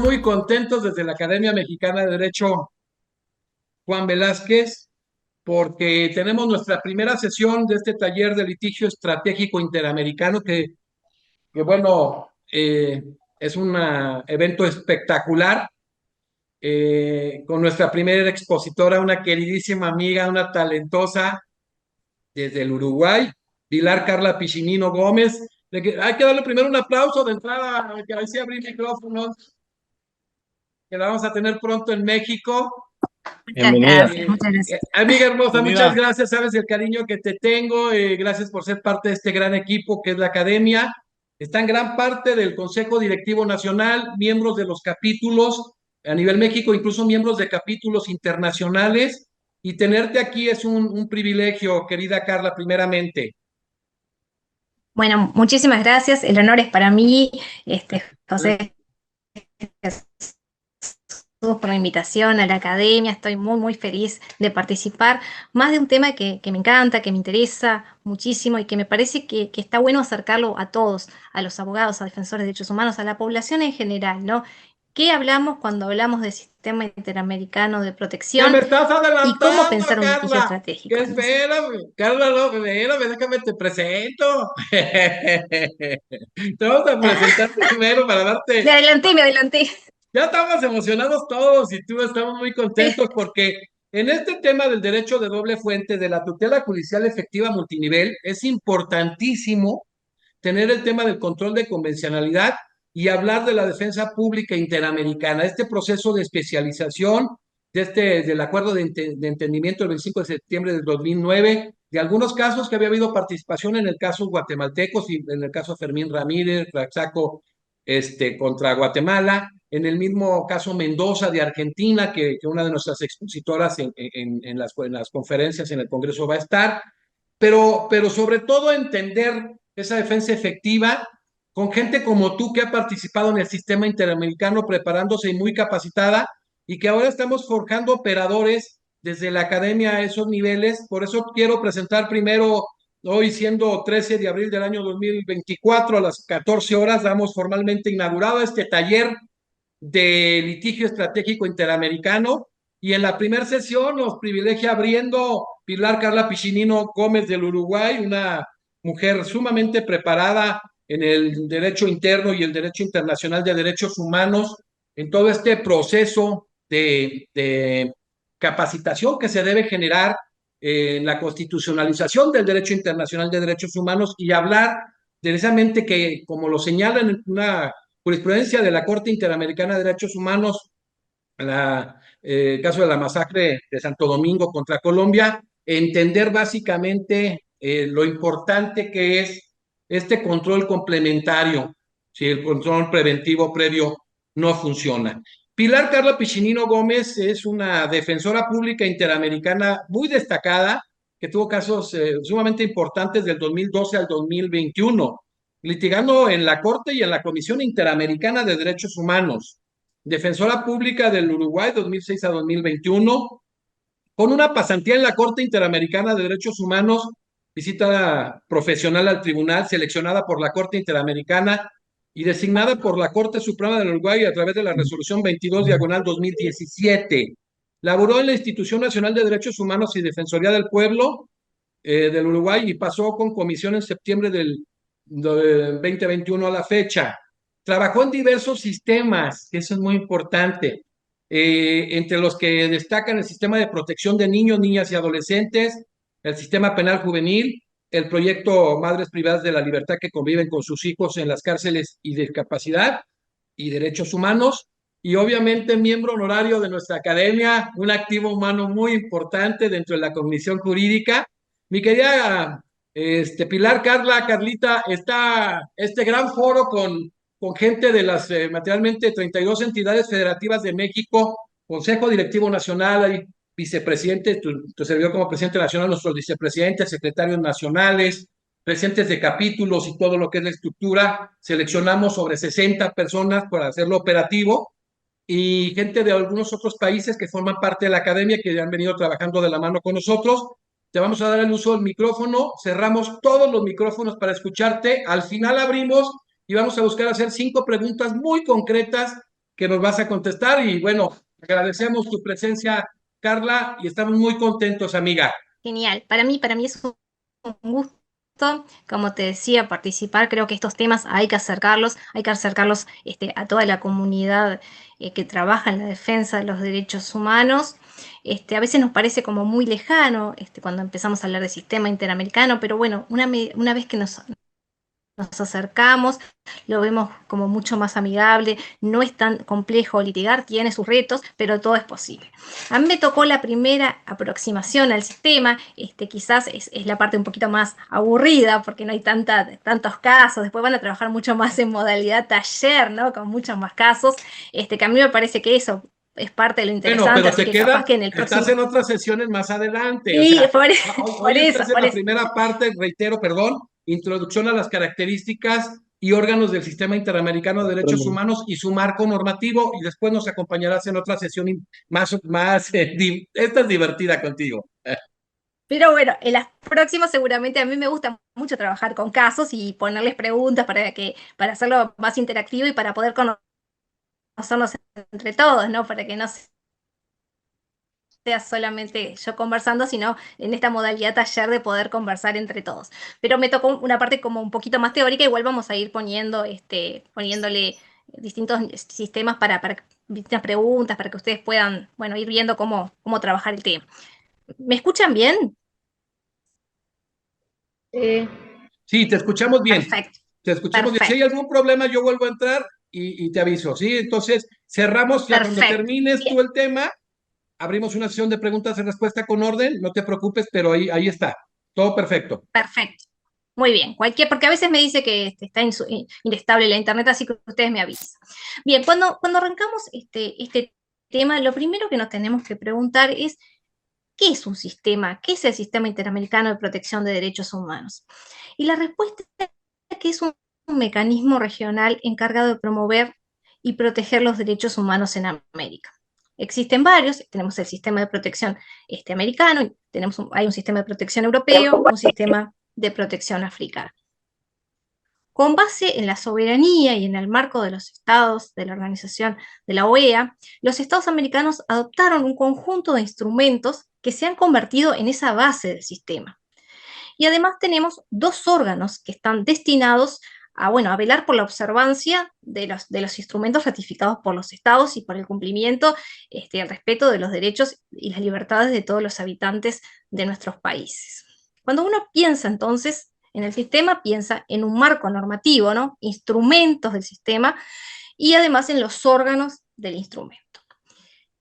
Estamos muy contentos desde la Academia Mexicana de Derecho Juan Velázquez porque tenemos nuestra primera sesión de este taller de litigio estratégico interamericano que bueno, es un evento espectacular con nuestra primera expositora, una queridísima amiga, una talentosa desde el Uruguay, Pilar Carla Piccinino Gómez. Hay que darle primero un aplauso de entrada, que ahí sí abrí micrófonos, que la vamos a tener pronto en México. Muchas Bienvenida. gracias, muchas gracias. Amiga hermosa, muchas Bienvenida. gracias, sabes el cariño que te tengo, gracias por ser parte de este gran equipo que es la Academia. Está en gran parte del Consejo Directivo Nacional, miembros de los capítulos a nivel México, incluso miembros de capítulos internacionales, y tenerte aquí es un privilegio, querida Carla, primeramente. Bueno, muchísimas gracias. El honor es para mí, José Jesús, por la invitación a la academia. Estoy muy feliz de participar. Más de un tema que me encanta, que me interesa muchísimo y que me parece que está bueno acercarlo a todos, a los abogados, a defensores de derechos humanos, a la población en general, ¿no? ¿Qué hablamos cuando hablamos del sistema interamericano de ¡Que me protección estás y cómo adelantando, pensar un litigio Carla! Que estratégico? espérame, Carla, no, espérame, déjame te presento. Te vamos a presentar primero para darte. Me adelanté. Ya estamos emocionados todos y tú estamos muy contentos porque en este tema del derecho de doble fuente, de la tutela judicial efectiva multinivel, es importantísimo tener el tema del control de convencionalidad y hablar de la defensa pública interamericana, este proceso de especialización del acuerdo de entendimiento del 25 de septiembre del 2009, de algunos casos que había habido participación en el caso guatemaltecos y en el caso Fermín Ramírez, Raxaco, contra Guatemala, en el mismo caso Mendoza de Argentina, que una de nuestras expositoras en las conferencias en el Congreso va a estar, pero sobre todo entender esa defensa efectiva con gente como tú que ha participado en el sistema interamericano preparándose y muy capacitada y que ahora estamos forjando operadores desde la academia a esos niveles. Por eso quiero presentar primero, hoy siendo 13 de abril del año 2024 a las 14 horas, damos formalmente inaugurado este taller de litigio estratégico interamericano y en la primera sesión nos privilegia abriendo Pilar Carla Piccinino Gómez del Uruguay, una mujer sumamente preparada en el derecho interno y el derecho internacional de derechos humanos, en todo este proceso de capacitación que se debe generar en la constitucionalización del derecho internacional de derechos humanos y hablar precisamente que, como lo señala en una jurisprudencia de la Corte Interamericana de Derechos Humanos, el caso de la masacre de Santo Domingo contra Colombia, entender básicamente lo importante que es este control complementario, si el control preventivo previo no funciona. Pilar Carla Piccinino Gómez es una defensora pública interamericana muy destacada, que tuvo casos sumamente importantes del 2012 al 2021, litigando en la Corte y en la Comisión Interamericana de Derechos Humanos, defensora pública del Uruguay 2006 a 2021, con una pasantía en la Corte Interamericana de Derechos Humanos, visita profesional al tribunal, seleccionada por la Corte Interamericana y designada por la Corte Suprema del Uruguay a través de la resolución 22 diagonal 2017. Laboró en la Institución Nacional de Derechos Humanos y Defensoría del Pueblo del Uruguay y pasó con comisión en septiembre del 2021 a la fecha. Trabajó en diversos sistemas, que eso es muy importante, entre los que destacan el sistema de protección de niños, niñas y adolescentes, el sistema penal juvenil, el proyecto Madres Privadas de la Libertad que conviven con sus hijos en las cárceles y discapacidad y derechos humanos, y obviamente miembro honorario de nuestra academia, un activo humano muy importante dentro de la cognición jurídica. Mi querida Pilar, Carla, Carlita, está este gran foro con gente de las materialmente 32 entidades federativas de México, Consejo Directivo Nacional, hay vicepresidente, tu servidor como presidente nacional, nuestros vicepresidentes, secretarios nacionales, presidentes de capítulos y todo lo que es la estructura. Seleccionamos sobre 60 personas para hacerlo operativo y gente de algunos otros países que forman parte de la academia que han venido trabajando de la mano con nosotros. Te vamos a dar el uso del micrófono, cerramos todos los micrófonos para escucharte, al final abrimos y vamos a buscar hacer 5 preguntas muy concretas que nos vas a contestar y bueno, agradecemos tu presencia, Carla, y estamos muy contentos, amiga. Genial. Para mí es un gusto, como te decía, participar. Creo que estos temas hay que acercarlos a toda la comunidad que trabaja en la defensa de los derechos humanos. A veces nos parece como muy lejano cuando empezamos a hablar de sistema interamericano, pero bueno, una vez que nos acercamos, lo vemos como mucho más amigable, no es tan complejo litigar, tiene sus retos, pero todo es posible. A mí me tocó la primera aproximación al sistema, quizás es la parte un poquito más aburrida, porque no hay tantos casos, después van a trabajar mucho más en modalidad taller, ¿no? Con muchos más casos, que a mí me parece que eso es parte de lo Bueno, interesante, pero así te que capaz queda, que en el estás próximo... en otras sesiones más adelante, o Sí, sea, por hoy eso, estás en por la eso. primera parte, reitero, perdón, introducción a las características y órganos del Sistema Interamericano de Derechos Humanos y su marco normativo, y después nos acompañarás en otra sesión esta es divertida contigo. Pero bueno, en las próximas seguramente a mí me gusta mucho trabajar con casos y ponerles preguntas para hacerlo más interactivo y para poder conocernos entre todos, ¿no? Para que no sea solamente yo conversando, sino en esta modalidad taller de poder conversar entre todos. Pero me tocó una parte como un poquito más teórica, igual vamos a ir poniéndole distintos sistemas para distintas preguntas, para que ustedes puedan, bueno, ir viendo cómo trabajar el tema. ¿Me escuchan bien? Sí. Sí, te escuchamos bien, Perfecto, te escuchamos bien. Si hay perfecto. algún problema, yo vuelvo a entrar y te aviso, ¿sí? Entonces, cerramos ya cuando Perfecto. termines Bien, tú el tema, abrimos una sesión de preguntas y respuesta con orden, no te preocupes, pero ahí está, todo perfecto. perfecto. Muy bien. Porque a veces me dice que está inestable la internet, así que ustedes me avisan. Bien, cuando arrancamos este tema, lo primero que nos tenemos que preguntar es, ¿qué es un sistema? ¿Qué es el Sistema Interamericano de Protección de Derechos Humanos? Y la respuesta es que es un mecanismo regional encargado de promover y proteger los derechos humanos en América. Existen varios, tenemos el sistema de protección americano, hay un sistema de protección europeo, un sistema de protección africana. Con base en la soberanía y en el marco de los estados de la organización de la OEA, los estados americanos adoptaron un conjunto de instrumentos que se han convertido en esa base del sistema. Y además tenemos dos órganos que están destinados a velar por la observancia de los instrumentos ratificados por los estados y por el cumplimiento, el respeto de los derechos y las libertades de todos los habitantes de nuestros países. Cuando uno piensa entonces en el sistema, piensa en un marco normativo, ¿no? Instrumentos del sistema y además en los órganos del instrumento.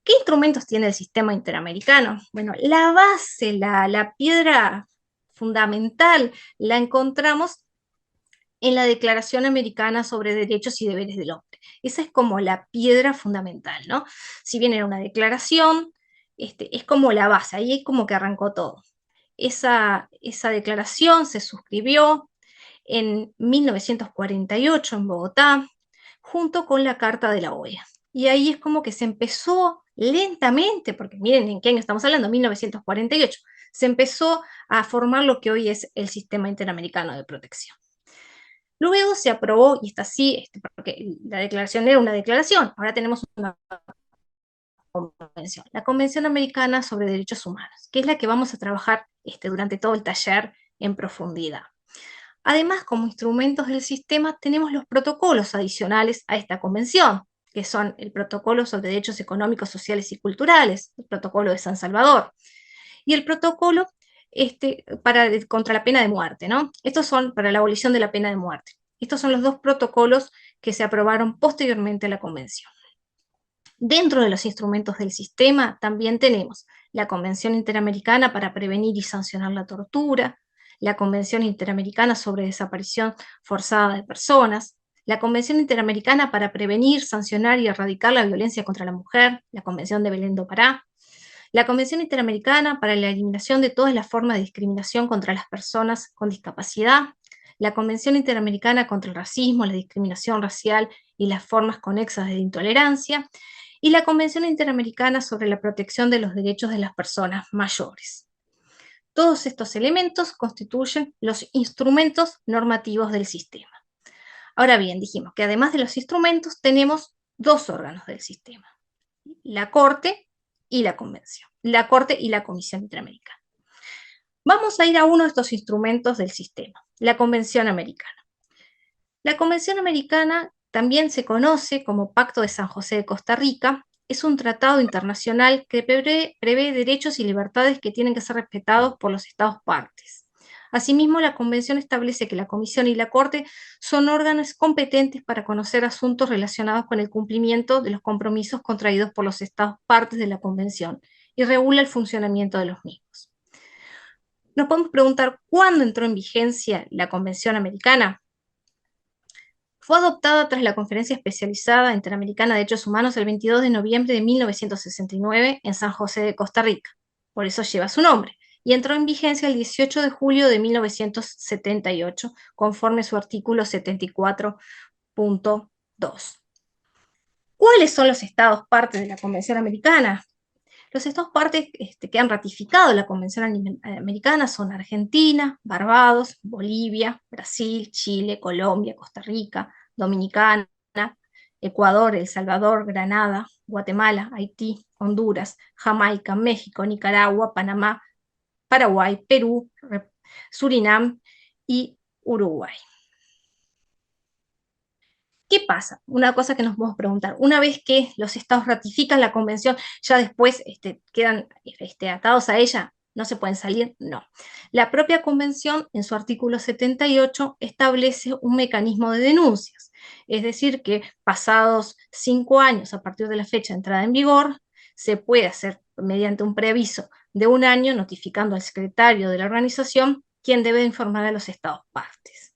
¿Qué instrumentos tiene el sistema interamericano? Bueno, la base, la piedra fundamental la encontramos en la Declaración Americana sobre Derechos y Deberes del Hombre. Esa es como la piedra fundamental, ¿no? Si bien era una declaración, es como la base, ahí es como que arrancó todo. Esa declaración se suscribió en 1948 en Bogotá, junto con la Carta de la OEA. Y ahí es como que se empezó lentamente, porque miren en qué año estamos hablando, 1948, se empezó a formar lo que hoy es el Sistema Interamericano de Protección. Luego se aprobó, y está así, porque la declaración era una declaración, ahora tenemos una convención, la Convención Americana sobre Derechos Humanos, que es la que vamos a trabajar durante todo el taller en profundidad. Además, como instrumentos del sistema, tenemos los protocolos adicionales a esta convención, que son el Protocolo sobre Derechos Económicos, Sociales y Culturales, el Protocolo de San Salvador, y el Protocolo contra la pena de muerte, ¿no? Estos son para la abolición de la pena de muerte. Estos son los dos protocolos que se aprobaron posteriormente a la convención. Dentro de los instrumentos del sistema también tenemos la Convención Interamericana para prevenir y sancionar la tortura, la Convención Interamericana sobre desaparición forzada de personas, la Convención Interamericana para prevenir, sancionar y erradicar la violencia contra la mujer, la Convención de Belén do Pará, la Convención Interamericana para la eliminación de todas las formas de discriminación contra las personas con discapacidad, la Convención Interamericana contra el racismo, la discriminación racial y las formas conexas de intolerancia, y la Convención Interamericana sobre la protección de los derechos de las personas mayores. Todos estos elementos constituyen los instrumentos normativos del sistema. Ahora bien, dijimos que además de los instrumentos tenemos dos órganos del sistema: la Corte y la Convención, la Corte y la Comisión Interamericana. Vamos a ir a uno de estos instrumentos del sistema, la Convención Americana. La Convención Americana también se conoce como Pacto de San José de Costa Rica. Es un tratado internacional que prevé derechos y libertades que tienen que ser respetados por los Estados partes. Asimismo, la Convención establece que la Comisión y la Corte son órganos competentes para conocer asuntos relacionados con el cumplimiento de los compromisos contraídos por los Estados partes de la Convención y regula el funcionamiento de los mismos. Nos podemos preguntar cuándo entró en vigencia la Convención Americana. Fue adoptada tras la Conferencia Especializada Interamericana de Derechos Humanos el 22 de noviembre de 1969 en San José de Costa Rica. Por eso lleva su nombre. Y entró en vigencia el 18 de julio de 1978, conforme su artículo 74.2. ¿Cuáles son los estados partes de la Convención Americana? Los estados partes que han ratificado la Convención Americana son Argentina, Barbados, Bolivia, Brasil, Chile, Colombia, Costa Rica, Dominicana, Ecuador, El Salvador, Granada, Guatemala, Haití, Honduras, Jamaica, México, Nicaragua, Panamá, Paraguay, Perú, Surinam y Uruguay. ¿Qué pasa? Una cosa que nos podemos preguntar, una vez que los estados ratifican la convención, ya después quedan atados a ella, ¿no se pueden salir? No. La propia convención, en su artículo 78, establece un mecanismo de denuncias, es decir, que pasados 5 años a partir de la fecha de entrada en vigor, se puede hacer mediante un preaviso de 1 año, notificando al secretario de la organización, quien debe informar a los estados partes.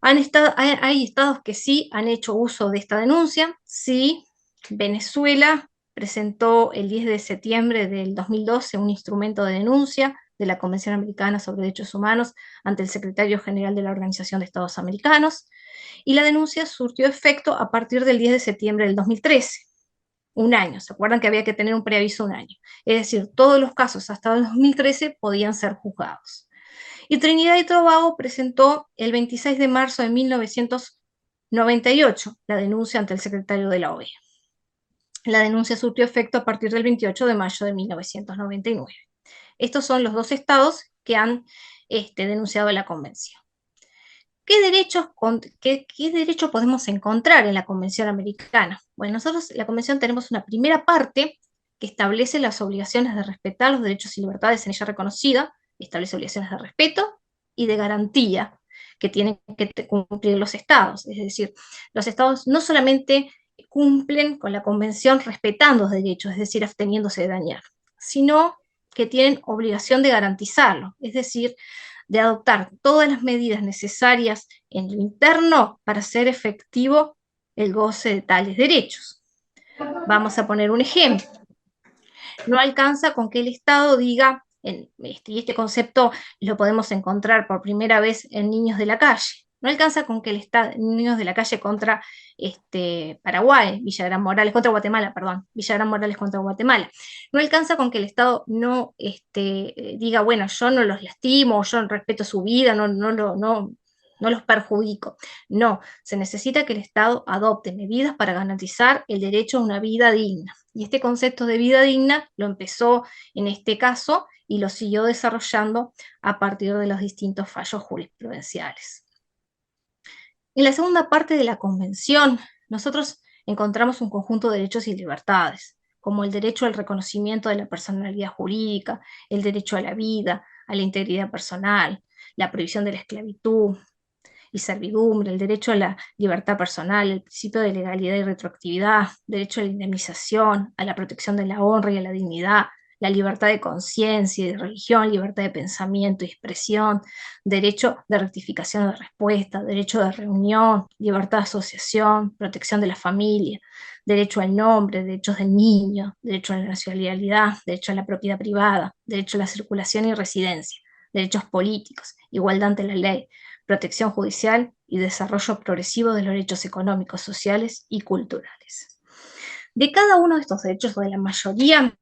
Hay estados que sí han hecho uso de esta denuncia. Sí, Venezuela presentó el 10 de septiembre del 2012 un instrumento de denuncia de la Convención Americana sobre Derechos Humanos ante el secretario general de la Organización de Estados Americanos, y la denuncia surtió efecto a partir del 10 de septiembre del 2013. 1 año, ¿se acuerdan que había que tener un preaviso 1 año? Es decir, todos los casos hasta el 2013 podían ser juzgados. Y Trinidad y Tobago presentó el 26 de marzo de 1998 la denuncia ante el secretario de la OEA. La denuncia surtió efecto a partir del 28 de mayo de 1999. Estos son los 2 estados que han denunciado la convención. ¿Qué derecho podemos encontrar en la Convención Americana? Bueno, nosotros en la Convención tenemos una primera parte que establece las obligaciones de respetar los derechos y libertades en ella reconocida, establece obligaciones de respeto y de garantía que tienen que cumplir los estados. Es decir, los estados no solamente cumplen con la Convención respetando los derechos, es decir, absteniéndose de dañar, sino que tienen obligación de garantizarlo, es decir, de adoptar todas las medidas necesarias en lo interno para hacer efectivo el goce de tales derechos. Vamos a poner un ejemplo. No alcanza con que el Estado diga, y este concepto lo podemos encontrar por primera vez en Niños de la Calle, no alcanza con que el Estado, Niños de la Calle contra Paraguay, Villagrán Morales, contra Guatemala, perdón, Villagrán Morales contra Guatemala, no alcanza con que el Estado no diga, bueno, yo no los lastimo, yo respeto su vida, no los perjudico. No, se necesita que el Estado adopte medidas para garantizar el derecho a una vida digna. Y este concepto de vida digna lo empezó en este caso y lo siguió desarrollando a partir de los distintos fallos jurisprudenciales. En la segunda parte de la Convención, nosotros encontramos un conjunto de derechos y libertades, como el derecho al reconocimiento de la personalidad jurídica, el derecho a la vida, a la integridad personal, la prohibición de la esclavitud y servidumbre, el derecho a la libertad personal, el principio de legalidad y retroactividad, derecho a la indemnización, a la protección de la honra y a la dignidad, la libertad de conciencia y de religión, libertad de pensamiento y expresión, derecho de rectificación de respuesta, derecho de reunión, libertad de asociación, protección de la familia, derecho al nombre, derechos del niño, derecho a la nacionalidad, derecho a la propiedad privada, derecho a la circulación y residencia, derechos políticos, igualdad ante la ley, protección judicial y desarrollo progresivo de los derechos económicos, sociales y culturales. De cada uno de estos derechos, o de la mayoría,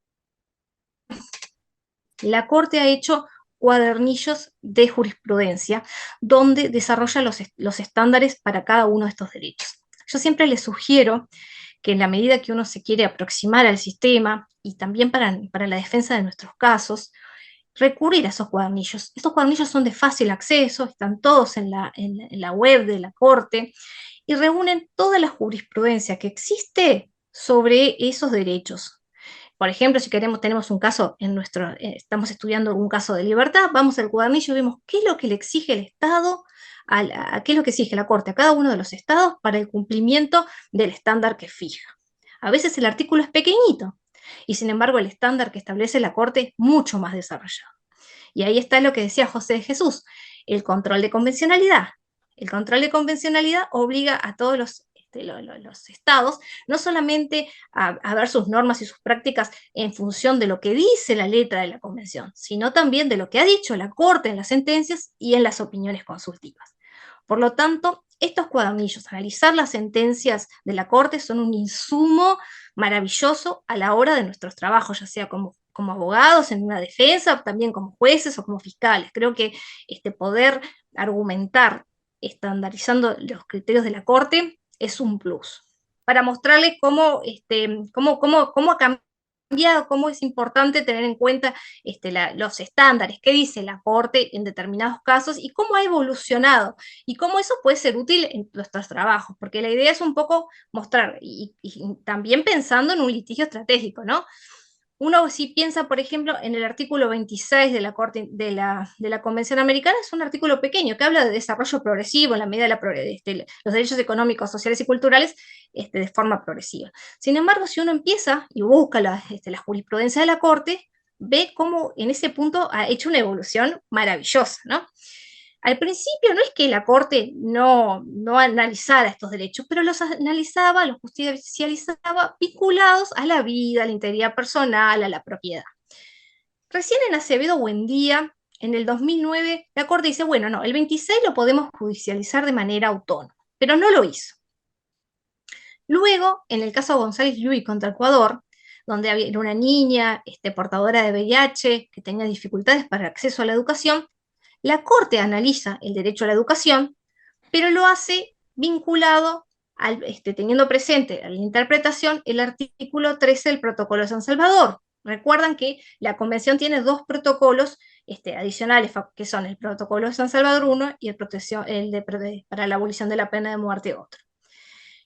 la Corte ha hecho cuadernillos de jurisprudencia donde desarrolla los estándares para cada uno de estos derechos. Yo siempre les sugiero que en la medida que uno se quiere aproximar al sistema y también para la defensa de nuestros casos, recurrir a esos cuadernillos. Estos cuadernillos son de fácil acceso, están todos en la web de la Corte y reúnen toda la jurisprudencia que existe sobre esos derechos. Por ejemplo, si tenemos un caso estamos estudiando un caso de libertad, vamos al cuadernillo y vemos qué es lo que le exige el Estado, qué es lo que exige la Corte a cada uno de los estados para el cumplimiento del estándar que fija. A veces el artículo es pequeñito y sin embargo el estándar que establece la Corte es mucho más desarrollado. Y ahí está lo que decía José de Jesús, el control de convencionalidad. El control de convencionalidad obliga a todos los estados no solamente a ver sus normas y sus prácticas en función de lo que dice la letra de la convención, sino también de lo que ha dicho la Corte en las sentencias y en las opiniones consultivas. Por lo tanto, estos cuadernillos, analizar las sentencias de la Corte, son un insumo maravilloso a la hora de nuestros trabajos, ya sea como abogados en una defensa, también como jueces o como fiscales. Creo que poder argumentar estandarizando los criterios de la Corte es un plus. Para mostrarles cómo ha cambiado, cómo es importante tener en cuenta los estándares, qué dice la Corte en determinados casos y cómo ha evolucionado y cómo eso puede ser útil en nuestros trabajos, porque la idea es un poco mostrar y también pensando en un litigio estratégico, ¿no? Uno si piensa, por ejemplo, en el artículo 26 de la Convención Americana, es un artículo pequeño que habla de desarrollo progresivo en la medida de los derechos económicos, sociales y culturales de forma progresiva. Sin embargo, si uno empieza y busca la jurisprudencia de la Corte, ve cómo en ese punto ha hecho una evolución maravillosa, ¿no? Al principio no es que la Corte no analizara estos derechos, pero los analizaba, los justicializaba vinculados a la vida, a la integridad personal, a la propiedad. Recién en Acevedo Buendía, en el 2009, la Corte dice, bueno, no, el 26 lo podemos judicializar de manera autónoma, pero no lo hizo. Luego, en el caso González Llull contra Ecuador, donde había una niña portadora de VIH que tenía dificultades para el acceso a la educación, la Corte analiza el derecho a la educación, pero lo hace vinculado, teniendo presente a la interpretación, el artículo 13 del Protocolo de San Salvador. Recuerdan que la Convención tiene dos protocolos adicionales, que son el Protocolo de San Salvador 1 y para la abolición de la pena de muerte otro.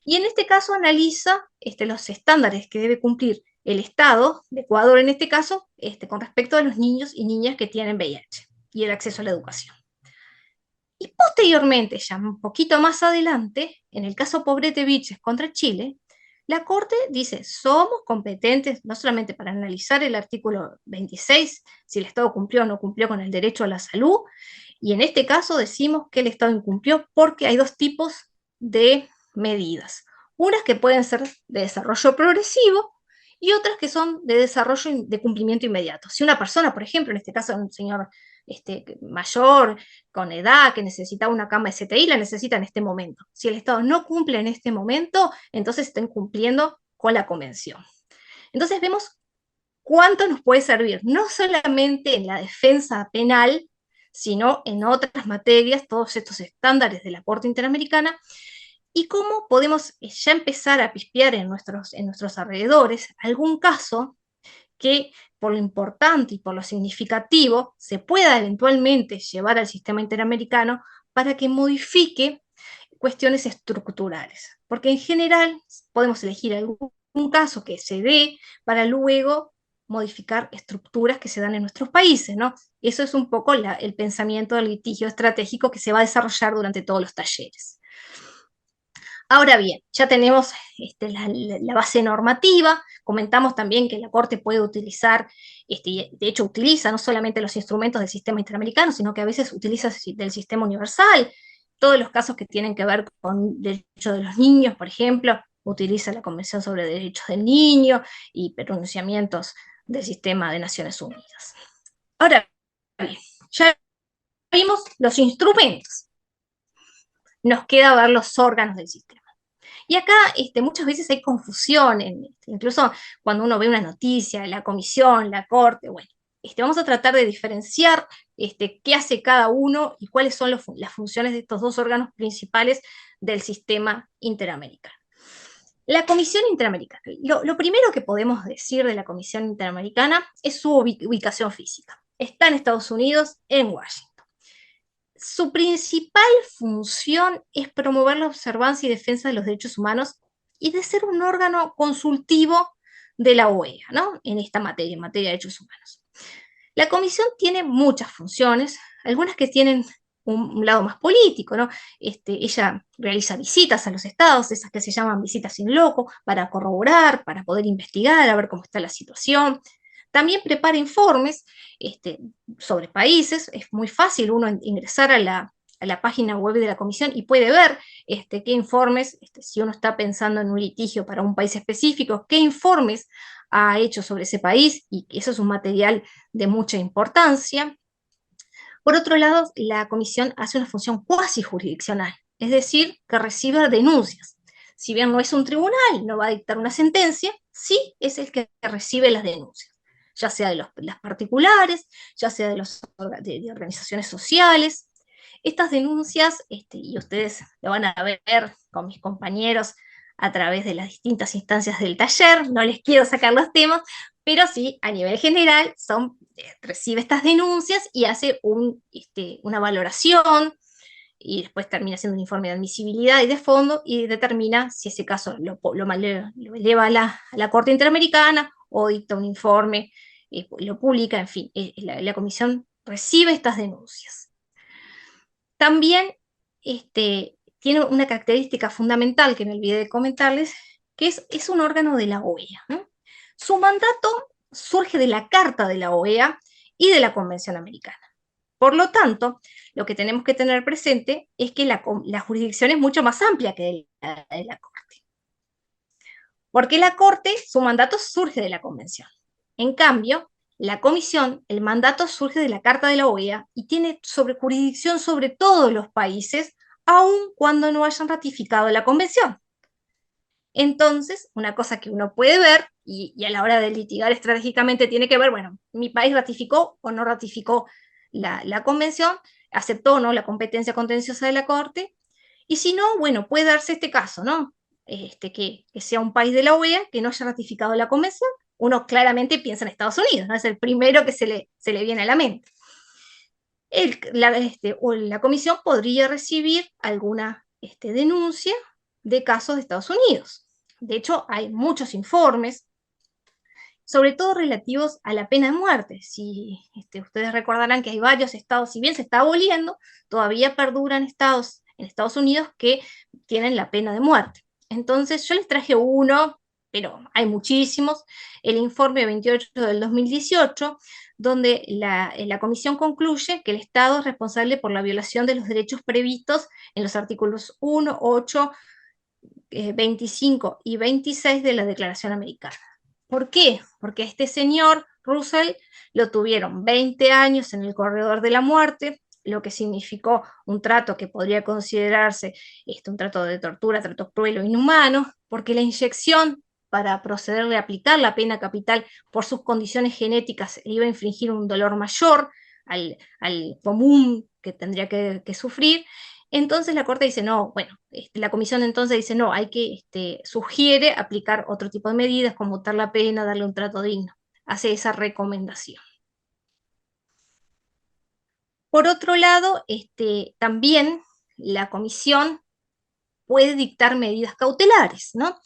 Y en este caso analiza los estándares que debe cumplir el Estado de Ecuador, en este caso, con respecto a los niños y niñas que tienen VIH y el acceso a la educación. Y posteriormente, ya un poquito más adelante, en el caso Pobrete Viches contra Chile, la Corte dice, somos competentes no solamente para analizar el artículo 26, si el Estado cumplió o no cumplió con el derecho a la salud, y en este caso decimos que el Estado incumplió porque hay dos tipos de medidas. Unas que pueden ser de desarrollo progresivo y otras que son de desarrollo de cumplimiento inmediato. Si una persona, por ejemplo, en este caso un señor mayor, con edad, que necesita una cama STI, la necesita en este momento. Si el Estado no cumple en este momento, entonces está incumpliendo con la convención. Entonces vemos cuánto nos puede servir, no solamente en la defensa penal, sino en otras materias, todos estos estándares de la Corte Interamericana, y cómo podemos ya empezar a pispear en nuestros alrededores algún caso que por lo importante y por lo significativo se pueda eventualmente llevar al sistema interamericano para que modifique cuestiones estructurales. Porque en general podemos elegir algún caso que se dé para luego modificar estructuras que se dan en nuestros países, ¿no? Eso es un poco el pensamiento del litigio estratégico que se va a desarrollar durante todos los talleres. Ahora bien, ya tenemos la base normativa, comentamos también que la Corte puede utilizar, de hecho utiliza no solamente los instrumentos del sistema interamericano, sino que a veces utiliza del sistema universal, todos los casos que tienen que ver con derechos de los niños, por ejemplo, utiliza la Convención sobre Derechos del Niño y pronunciamientos del sistema de Naciones Unidas. Ahora bien, ya vimos los instrumentos, nos queda ver los órganos del sistema. Y acá muchas veces hay confusión, incluso cuando uno ve una noticia, la comisión, la corte, bueno, vamos a tratar de diferenciar qué hace cada uno y cuáles son las funciones de estos dos órganos principales del sistema interamericano. La Comisión Interamericana. Lo primero que podemos decir de la Comisión Interamericana es su ubicación física. Está en Estados Unidos, en Washington. Su principal función es promover la observancia y defensa de los derechos humanos y de ser un órgano consultivo de la OEA, ¿no? En esta materia, en materia de derechos humanos. La comisión tiene muchas funciones, algunas que tienen un lado más político, ¿no? Ella realiza visitas a los estados, esas que se llaman visitas in loco, para corroborar, para poder investigar, a ver cómo está la situación. También prepara informes sobre países. Es muy fácil uno ingresar a la página web de la comisión y puede ver qué informes, si uno está pensando en un litigio para un país específico, qué informes ha hecho sobre ese país, y eso es un material de mucha importancia. Por otro lado, la comisión hace una función cuasi jurisdiccional, es decir, que recibe denuncias. Si bien no es un tribunal, no va a dictar una sentencia, sí es el que recibe las denuncias, ya sea de las particulares, ya sea de organizaciones sociales. Estas denuncias, y ustedes lo van a ver con mis compañeros a través de las distintas instancias del taller, no les quiero sacar los temas, pero sí, a nivel general, recibe estas denuncias y hace una valoración, y después termina haciendo un informe de admisibilidad y de fondo, y determina si ese caso lo eleva a la Corte Interamericana o dicta un informe, lo publica, en fin, la comisión recibe estas denuncias. También tiene una característica fundamental que me olvidé de comentarles, que es un órgano de la OEA, ¿no? Su mandato surge de la Carta de la OEA y de la Convención Americana. Por lo tanto, lo que tenemos que tener presente es que la jurisdicción es mucho más amplia que la de la Corte. Porque la Corte, su mandato surge de la Convención. En cambio, la Comisión, el mandato surge de la Carta de la OEA y tiene jurisdicción sobre todos los países, aun cuando no hayan ratificado la Convención. Entonces, una cosa que uno puede ver, y a la hora de litigar estratégicamente tiene que ver, bueno, mi país ratificó o no ratificó la convención, aceptó o no la competencia contenciosa de la Corte, y si no, bueno, puede darse este caso, ¿no? Que sea un país de la OEA que no haya ratificado la convención. Uno claramente piensa en Estados Unidos, ¿no? Es el primero que se le viene a la mente. La comisión podría recibir alguna denuncia de casos de Estados Unidos. De hecho, hay muchos informes, sobre todo relativos a la pena de muerte. Si ustedes recordarán que hay varios estados, si bien se está aboliendo, todavía perduran estados en Estados Unidos que tienen la pena de muerte. Entonces, yo les traje uno, pero hay muchísimos, el informe 28 del 2018, donde la comisión concluye que el Estado es responsable por la violación de los derechos previstos en los artículos 1, 8, 25 y 26 de la Declaración Americana. ¿Por qué? Porque a este señor Russell lo tuvieron 20 años en el corredor de la muerte, lo que significó un trato que podría considerarse un trato de tortura, trato cruel o inhumano, porque la inyección para procederle a aplicar la pena capital por sus condiciones genéticas iba a infligir un dolor mayor al común que tendría que sufrir. Entonces la Corte dice, no, bueno, la comisión entonces dice, no, hay que, sugiere aplicar otro tipo de medidas, conmutar la pena, darle un trato digno. Hace esa recomendación. Por otro lado, también la comisión puede dictar medidas cautelares, ¿no?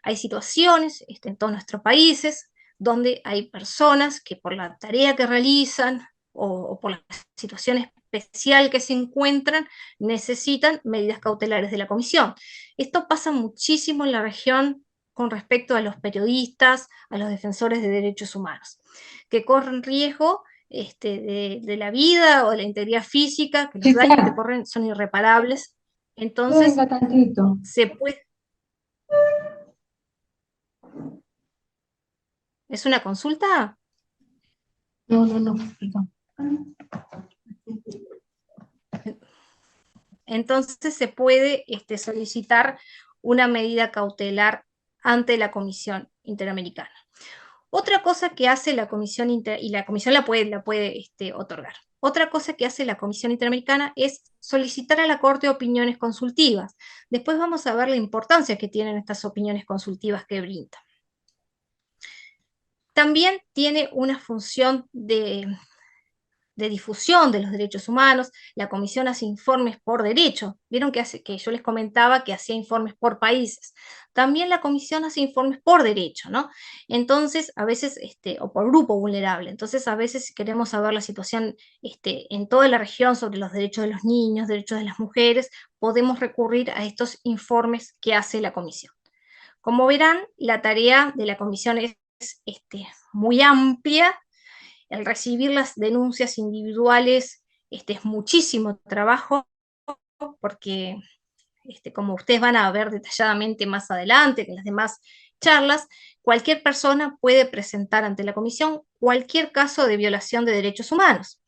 Hay situaciones en todos nuestros países donde hay personas que por la tarea que realizan o por la situación especial que se encuentran, necesitan medidas cautelares de la comisión. Esto pasa muchísimo en la región con respecto a los periodistas, a los defensores de derechos humanos, que corren riesgo de la vida o de la integridad física, que los daños que corren son irreparables. Entonces, Venga tantito. se puede... ¿Es una consulta? No, no, no, perdón. Entonces se puede solicitar una medida cautelar ante la Comisión Interamericana. Otra cosa que hace la Comisión y la Comisión la puede otorgar. Otra cosa que hace la Comisión Interamericana es solicitar a la Corte opiniones consultivas. Después vamos a ver la importancia que tienen estas opiniones consultivas que brinda. También tiene una función de difusión de los derechos humanos. La Comisión hace informes por derecho. Vieron que yo les comentaba que hacía informes por países. También la Comisión hace informes por derecho, ¿no? Entonces, a veces, o por grupo vulnerable. Entonces, a veces, si queremos saber la situación en toda la región sobre los derechos de los niños, derechos de las mujeres, podemos recurrir a estos informes que hace la Comisión. Como verán, la tarea de la Comisión es muy amplia. El recibir las denuncias individuales es muchísimo trabajo, porque como ustedes van a ver detalladamente más adelante en las demás charlas, cualquier persona puede presentar ante la comisión cualquier caso de violación de derechos humanos.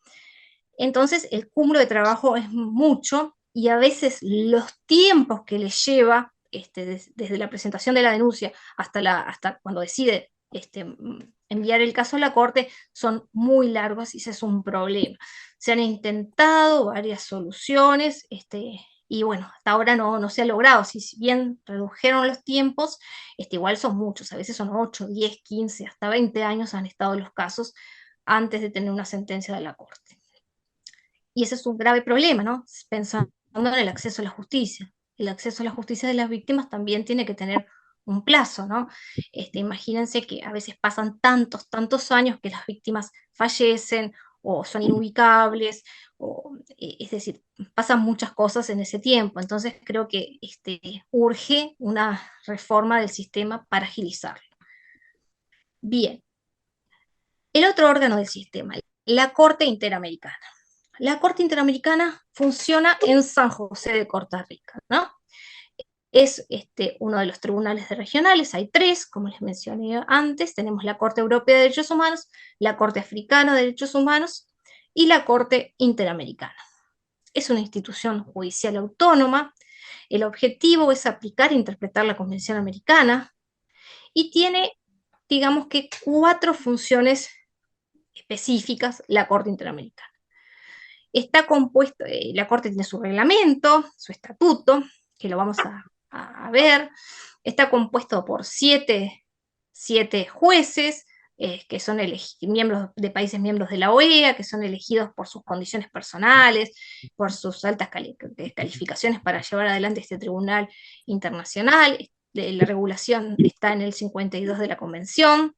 Entonces, el cúmulo de trabajo es mucho y a veces los tiempos que les lleva desde la presentación de la denuncia hasta cuando decide enviar el caso a la corte son muy largos y ese es un problema. Se han intentado varias soluciones y bueno, hasta ahora no se ha logrado. Si bien redujeron los tiempos, igual son muchos, a veces son 8, 10, 15, hasta 20 años han estado los casos antes de tener una sentencia de la corte. Y ese es un grave problema, ¿no? Pensando en el acceso a la justicia. El acceso a la justicia de las víctimas también tiene que tener un plazo, ¿no? Imagínense que a veces pasan tantos años que las víctimas fallecen o son inubicables, es decir, pasan muchas cosas en ese tiempo. Entonces creo que urge una reforma del sistema para agilizarlo. Bien, el otro órgano del sistema, la Corte Interamericana. La Corte Interamericana funciona en San José de Costa Rica, ¿no? Es uno de los tribunales regionales, hay 3, como les mencioné antes, tenemos la Corte Europea de Derechos Humanos, la Corte Africana de Derechos Humanos y la Corte Interamericana. Es una institución judicial autónoma, el objetivo es aplicar e interpretar la Convención Americana y tiene, digamos que, 4 funciones específicas la Corte Interamericana. Está compuesto, la Corte tiene su reglamento, su estatuto, que lo vamos a ver. Está compuesto por 7 jueces, que son miembros de países miembros de la OEA, que son elegidos por sus condiciones personales, por sus altas calificaciones para llevar adelante este tribunal internacional. La regulación está en el 52 de la Convención.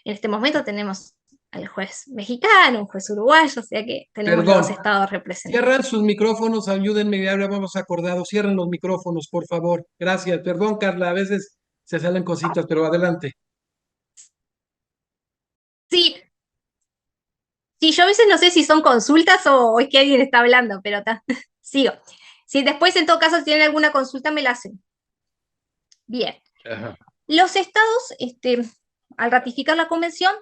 En este momento tenemos al juez mexicano, un juez uruguayo, o sea que tenemos los 2 estados representados. Cierran sus micrófonos, ayúdenme, ya habíamos acordado, cierren los micrófonos, por favor. Gracias, perdón, Carla, a veces se salen cositas, pero adelante. Sí, yo a veces no sé si son consultas o es que alguien está hablando, pero sigo. Si después, en todo caso, si tienen alguna consulta, me la hacen. Bien. Ajá. Los estados, al ratificar la convención,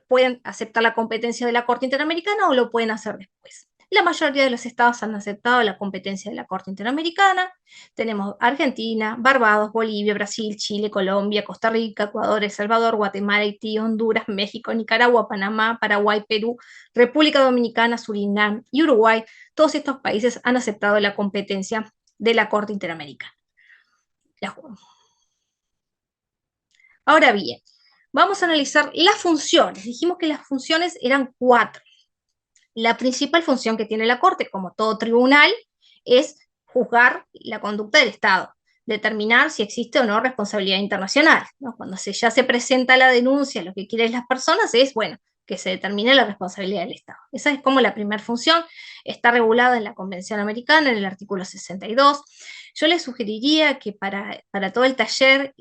pueden aceptar la competencia de la Corte Interamericana o lo pueden hacer después. La mayoría de los estados han aceptado la competencia de la Corte Interamericana. Tenemos Argentina, Barbados, Bolivia, Brasil, Chile, Colombia, Costa Rica, Ecuador, El Salvador, Guatemala, Haití, Honduras, México, Nicaragua, Panamá, Paraguay, Perú, República Dominicana, Surinam y Uruguay. Todos estos países han aceptado la competencia de la Corte Interamericana. Ahora bien, vamos a analizar las funciones. Dijimos que las funciones eran 4. La principal función que tiene la Corte, como todo tribunal, es juzgar la conducta del Estado, determinar si existe o no responsabilidad internacional, ¿no? Cuando ya se presenta la denuncia, lo que quieren las personas es, bueno, que se determine la responsabilidad del Estado. Esa es como la primera función, está regulada en la Convención Americana, en el artículo 62. Yo les sugeriría que para todo el taller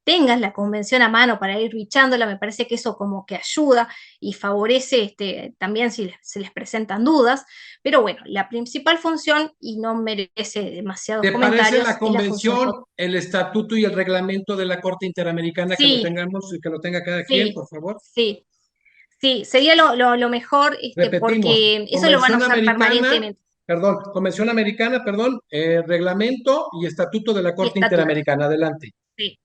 tengan la convención a mano para ir bichándola, me parece que eso como que ayuda y favorece también si se les presentan dudas, pero bueno, la principal función, y no merece demasiados comentarios. ¿Te parece la convención, el estatuto y el reglamento de la Corte Interamericana, sí, que lo tengamos y que lo tenga cada quien, por favor? Sí, sería lo mejor, porque eso lo van a usar permanentemente. Perdón, Convención Americana, reglamento y estatuto de la Corte Interamericana. Adelante. Sí.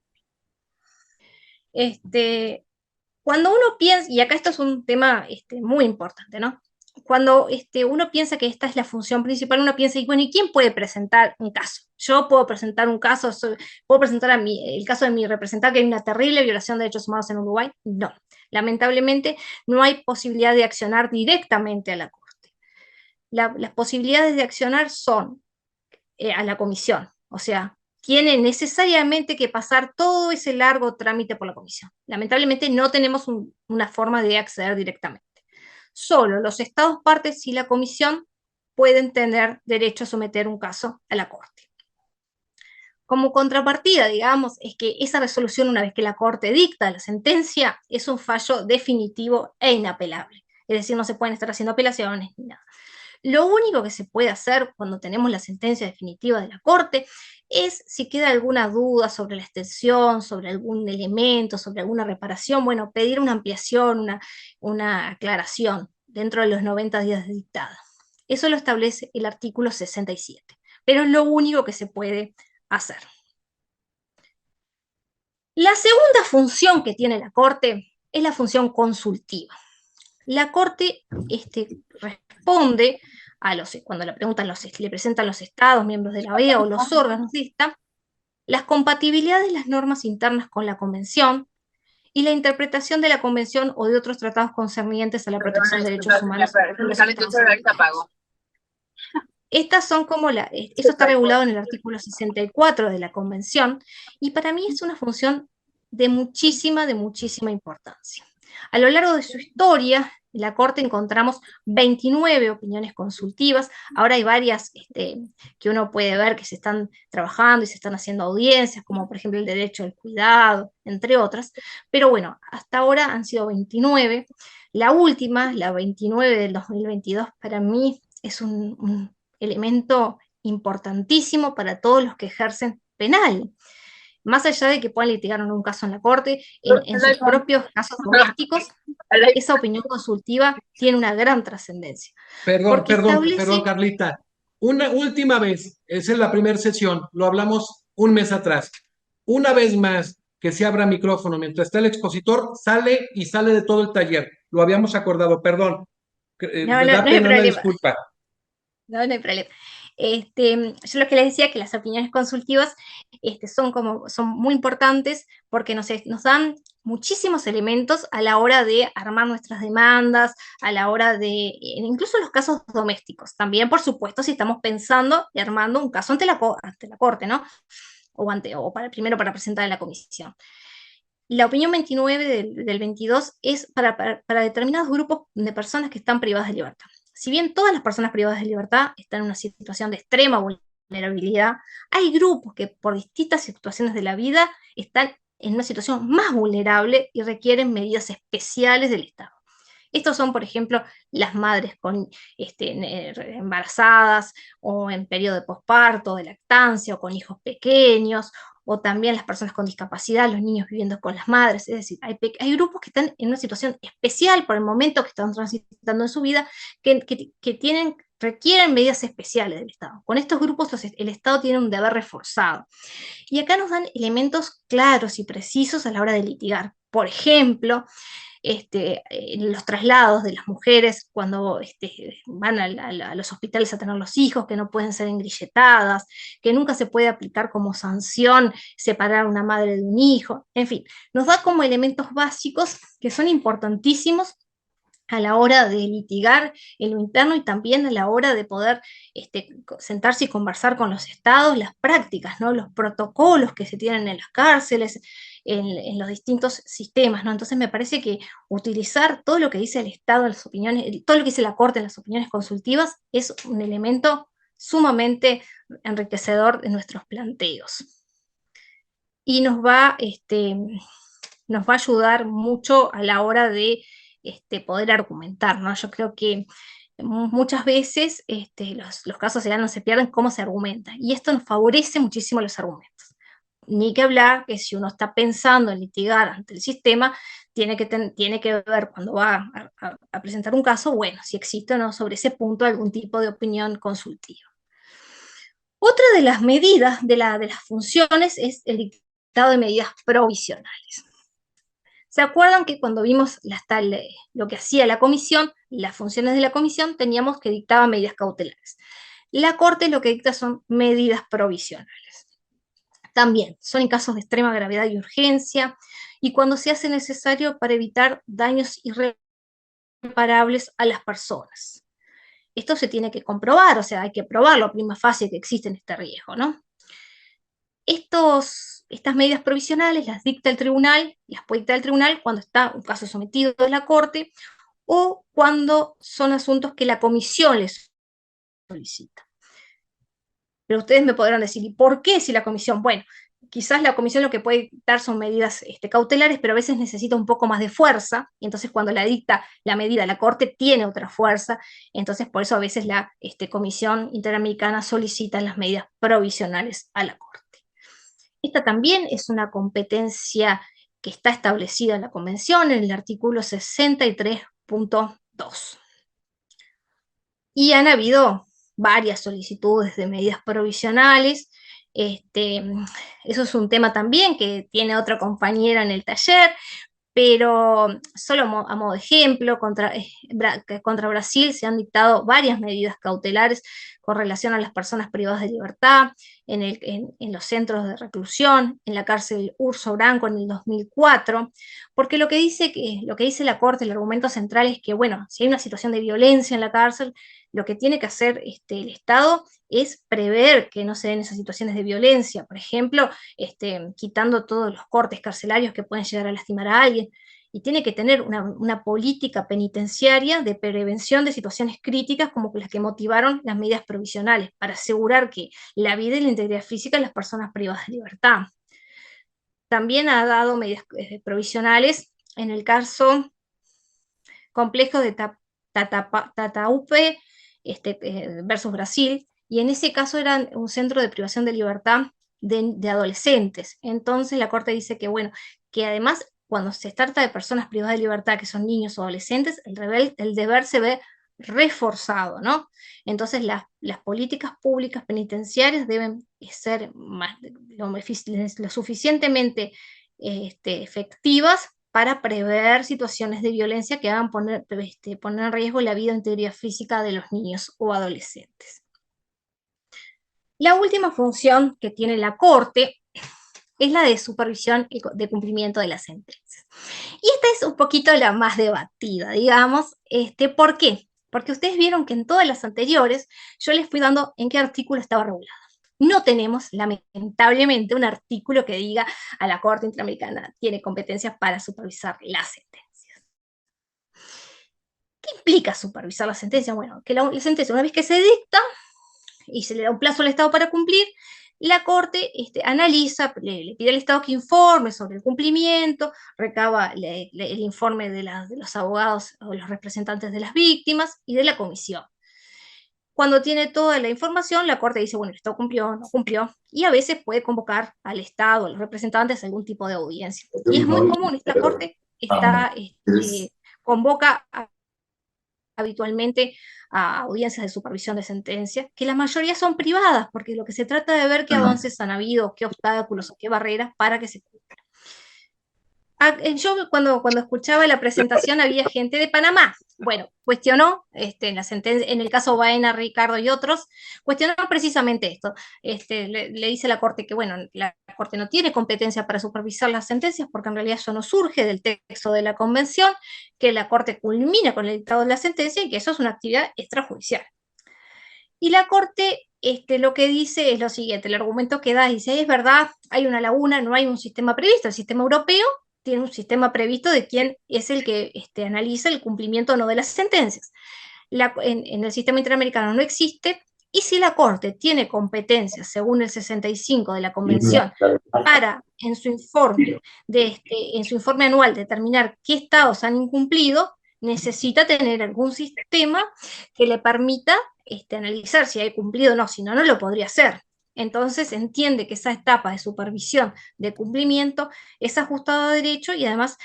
Cuando uno piensa, y acá esto es un tema muy importante, ¿no? Cuando uno piensa que esta es la función principal, uno piensa, y bueno, ¿y quién puede presentar un caso? Yo puedo presentar un caso, puedo presentar el caso de mi representante que hay una terrible violación de derechos humanos en Uruguay. No, lamentablemente no hay posibilidad de accionar directamente a la Corte. Las posibilidades de accionar son a la comisión, o sea, tiene necesariamente que pasar todo ese largo trámite por la comisión. Lamentablemente no tenemos una forma de acceder directamente. Solo los estados partes y la comisión pueden tener derecho a someter un caso a la Corte. Como contrapartida, digamos, es que esa resolución, una vez que la Corte dicta la sentencia, es un fallo definitivo e inapelable. Es decir, no se pueden estar haciendo apelaciones ni nada. Lo único que se puede hacer cuando tenemos la sentencia definitiva de la Corte es, si queda alguna duda sobre la extensión, sobre algún elemento, sobre alguna reparación, bueno, pedir una ampliación, una aclaración dentro de los 90 días de dictada. Eso lo establece el artículo 67, pero es lo único que se puede hacer. La segunda función que tiene la Corte es la función consultiva. La Corte responde cuando le presentan los estados, miembros de la OEA o los órganos de esta, las compatibilidades de las normas internas con la Convención y la interpretación de la Convención o de otros tratados concernientes a la protección de derechos humanos. Estas son eso está regulado en el artículo 64 de la Convención, y para mí es una función de muchísima importancia. A lo largo de su historia, en la Corte encontramos 29 opiniones consultivas. Ahora hay varias que uno puede ver que se están trabajando y se están haciendo audiencias, como por ejemplo el derecho al cuidado, entre otras. Pero bueno, hasta ahora han sido 29. La última, la 29 del 2022, para mí es un elemento importantísimo para todos los que ejercen penal. Más allá de que puedan litigar en un caso en la Corte, en sus propios casos domésticos, esa opinión consultiva tiene una gran trascendencia. Perdón, Carlita. Una última vez, esa es la primera sesión, lo hablamos un mes atrás. Una vez más que se abra micrófono mientras está el expositor, sale y sale de todo el taller. Lo habíamos acordado, perdón. Me da pena, una disculpa. No hay problema. Yo lo que les decía, que las opiniones consultivas son muy importantes porque nos dan muchísimos elementos a la hora de armar nuestras demandas, a la hora de, incluso los casos domésticos. También, por supuesto, si estamos pensando y armando un caso ante la Corte, ¿no? Primero para presentar en la comisión. La opinión 29 del 22 es para determinados grupos de personas que están privadas de libertad. Si bien todas las personas privadas de libertad están en una situación de extrema vulnerabilidad, hay grupos que por distintas situaciones de la vida están en una situación más vulnerable y requieren medidas especiales del Estado. Estos son, por ejemplo, las madres embarazadas o en periodo de posparto, de lactancia o con hijos pequeños, o también las personas con discapacidad, los niños viviendo con las madres. Es decir, hay grupos que están en una situación especial por el momento que están transitando en su vida, que requieren medidas especiales del Estado. Con estos grupos el Estado tiene un deber reforzado. Y acá nos dan elementos claros y precisos a la hora de litigar. Por ejemplo, los traslados de las mujeres cuando van a los hospitales a tener los hijos, que no pueden ser engrilletadas, que nunca se puede aplicar como sanción separar a una madre de un hijo, en fin, nos da como elementos básicos que son importantísimos a la hora de litigar en lo interno y también a la hora de poder sentarse y conversar con los estados, las prácticas, ¿no? Los protocolos que se tienen en las cárceles, en los distintos sistemas, ¿no? Entonces me parece que utilizar todo lo que dice el Estado en las opiniones, todo lo que dice la Corte en las opiniones consultivas es un elemento sumamente enriquecedor de nuestros planteos. Y nos va a ayudar mucho a la hora de poder argumentar, ¿no? Yo creo que muchas veces los casos se pierden cómo se argumenta, y esto nos favorece muchísimo los argumentos. Ni que hablar que si uno está pensando en litigar ante el sistema, tiene que ver cuando va a presentar un caso, bueno, si existe o no sobre ese punto algún tipo de opinión consultiva. Otra de las medidas de las funciones es el dictado de medidas provisionales. ¿Se acuerdan que cuando vimos lo que hacía la comisión, las funciones de la comisión, teníamos que dictaba medidas cautelares? La Corte lo que dicta son medidas provisionales. También son en casos de extrema gravedad y urgencia, y cuando se hace necesario para evitar daños irreparables a las personas. Esto se tiene que comprobar, o sea, hay que probarlo prima facie que existe este riesgo, ¿no? Estas medidas provisionales las dicta el tribunal, las puede dictar el tribunal cuando está un caso sometido a la Corte o cuando son asuntos que la comisión les solicita. Pero ustedes me podrán decir, ¿y por qué si la comisión? Bueno, quizás la comisión lo que puede dictar son medidas cautelares, pero a veces necesita un poco más de fuerza, y entonces cuando la dicta la medida, la Corte tiene otra fuerza, entonces por eso a veces la Comisión Interamericana solicita las medidas provisionales a la Corte. Esta también es una competencia que está establecida en la Convención, en el artículo 63.2. Y han habido varias solicitudes de medidas provisionales. Eso es un tema también que tiene otra compañera en el taller, pero solo a modo de ejemplo, contra Brasil se han dictado varias medidas cautelares con relación a las personas privadas de libertad, en los centros de reclusión, en la cárcel Urso Branco en el 2004, porque lo que dice la Corte, el argumento central es que, bueno, si hay una situación de violencia en la cárcel, lo que tiene que hacer el Estado es prever que no se den esas situaciones de violencia, por ejemplo, quitando todos los cortes carcelarios que pueden llegar a lastimar a alguien, y tiene que tener una política penitenciaria de prevención de situaciones críticas como las que motivaron las medidas provisionales, para asegurar que la vida y la integridad física de las personas privadas de libertad. También ha dado medidas provisionales en el caso complejo de Tataupe versus Brasil, y en ese caso era un centro de privación de libertad de adolescentes. Entonces la Corte dice que, bueno, que además cuando se trata de personas privadas de libertad, que son niños o adolescentes, el deber se ve reforzado, ¿no? Entonces las políticas públicas penitenciarias deben ser lo suficientemente efectivas para prever situaciones de violencia que hagan poner en riesgo la vida e integridad física de los niños o adolescentes. La última función que tiene la Corte es la de supervisión y de cumplimiento de las sentencias. Y esta es un poquito la más debatida, digamos. ¿Por qué? Porque ustedes vieron que en todas las anteriores yo les fui dando en qué artículo estaba regulado. No tenemos, lamentablemente, un artículo que diga a la Corte Interamericana tiene competencias para supervisar las sentencias. ¿Qué implica supervisar la sentencia? Bueno, que la sentencia, una vez que se dicta y se le da un plazo al Estado para cumplir, la Corte analiza, le pide al Estado que informe sobre el cumplimiento, recaba el informe de los abogados o los representantes de las víctimas y de la comisión. Cuando tiene toda la información, la Corte dice, bueno, el Estado cumplió, no cumplió, y a veces puede convocar al Estado, a los representantes, a algún tipo de audiencia. Y es muy común, esta Corte convoca habitualmente a audiencias de supervisión de sentencia, que la mayoría son privadas, porque lo que se trata de ver qué avances han habido, qué obstáculos o qué barreras para que se cumplan. Yo cuando escuchaba la presentación había gente de Panamá. Bueno, cuestionó, en el caso Baena, Ricardo y otros, cuestionó precisamente esto. Le dice a la Corte que, bueno, la Corte no tiene competencia para supervisar las sentencias, porque en realidad eso no surge del texto de la Convención, que la Corte culmina con el dictado de la sentencia y que eso es una actividad extrajudicial. Y la Corte lo que dice es lo siguiente, el argumento que da dice, es verdad, hay una laguna, no hay un sistema previsto, el sistema europeo tiene un sistema previsto de quién es el que analiza el cumplimiento o no de las sentencias. En el sistema interamericano no existe, y si la Corte tiene competencias, según el 65 de la Convención, para en su informe anual determinar qué estados han incumplido, necesita tener algún sistema que le permita analizar si hay cumplido o no, si no, no lo podría hacer. Entonces entiende que esa etapa de supervisión de cumplimiento es ajustada a derecho y además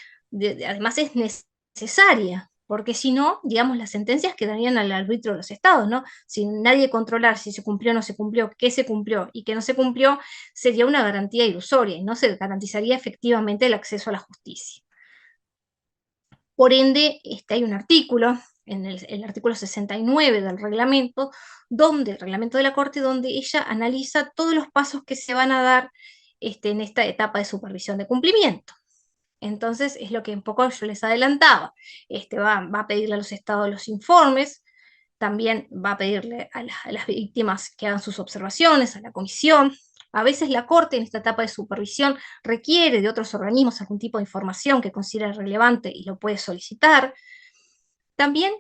es necesaria, porque si no, digamos, las sentencias quedarían al arbitrio de los estados, ¿no? Sin nadie controlar si se cumplió o no se cumplió, qué se cumplió y qué no se cumplió, sería una garantía ilusoria y no se garantizaría efectivamente el acceso a la justicia. Por ende, hay un artículo, en el artículo 69 del reglamento, el reglamento de la Corte, donde ella analiza todos los pasos que se van a dar en esta etapa de supervisión de cumplimiento. Entonces, es lo que un poco yo les adelantaba. Va a pedirle a los estados los informes, también va a pedirle a las víctimas que hagan sus observaciones, a la comisión. A veces la Corte en esta etapa de supervisión requiere de otros organismos algún tipo de información que considera relevante y lo puede solicitar. También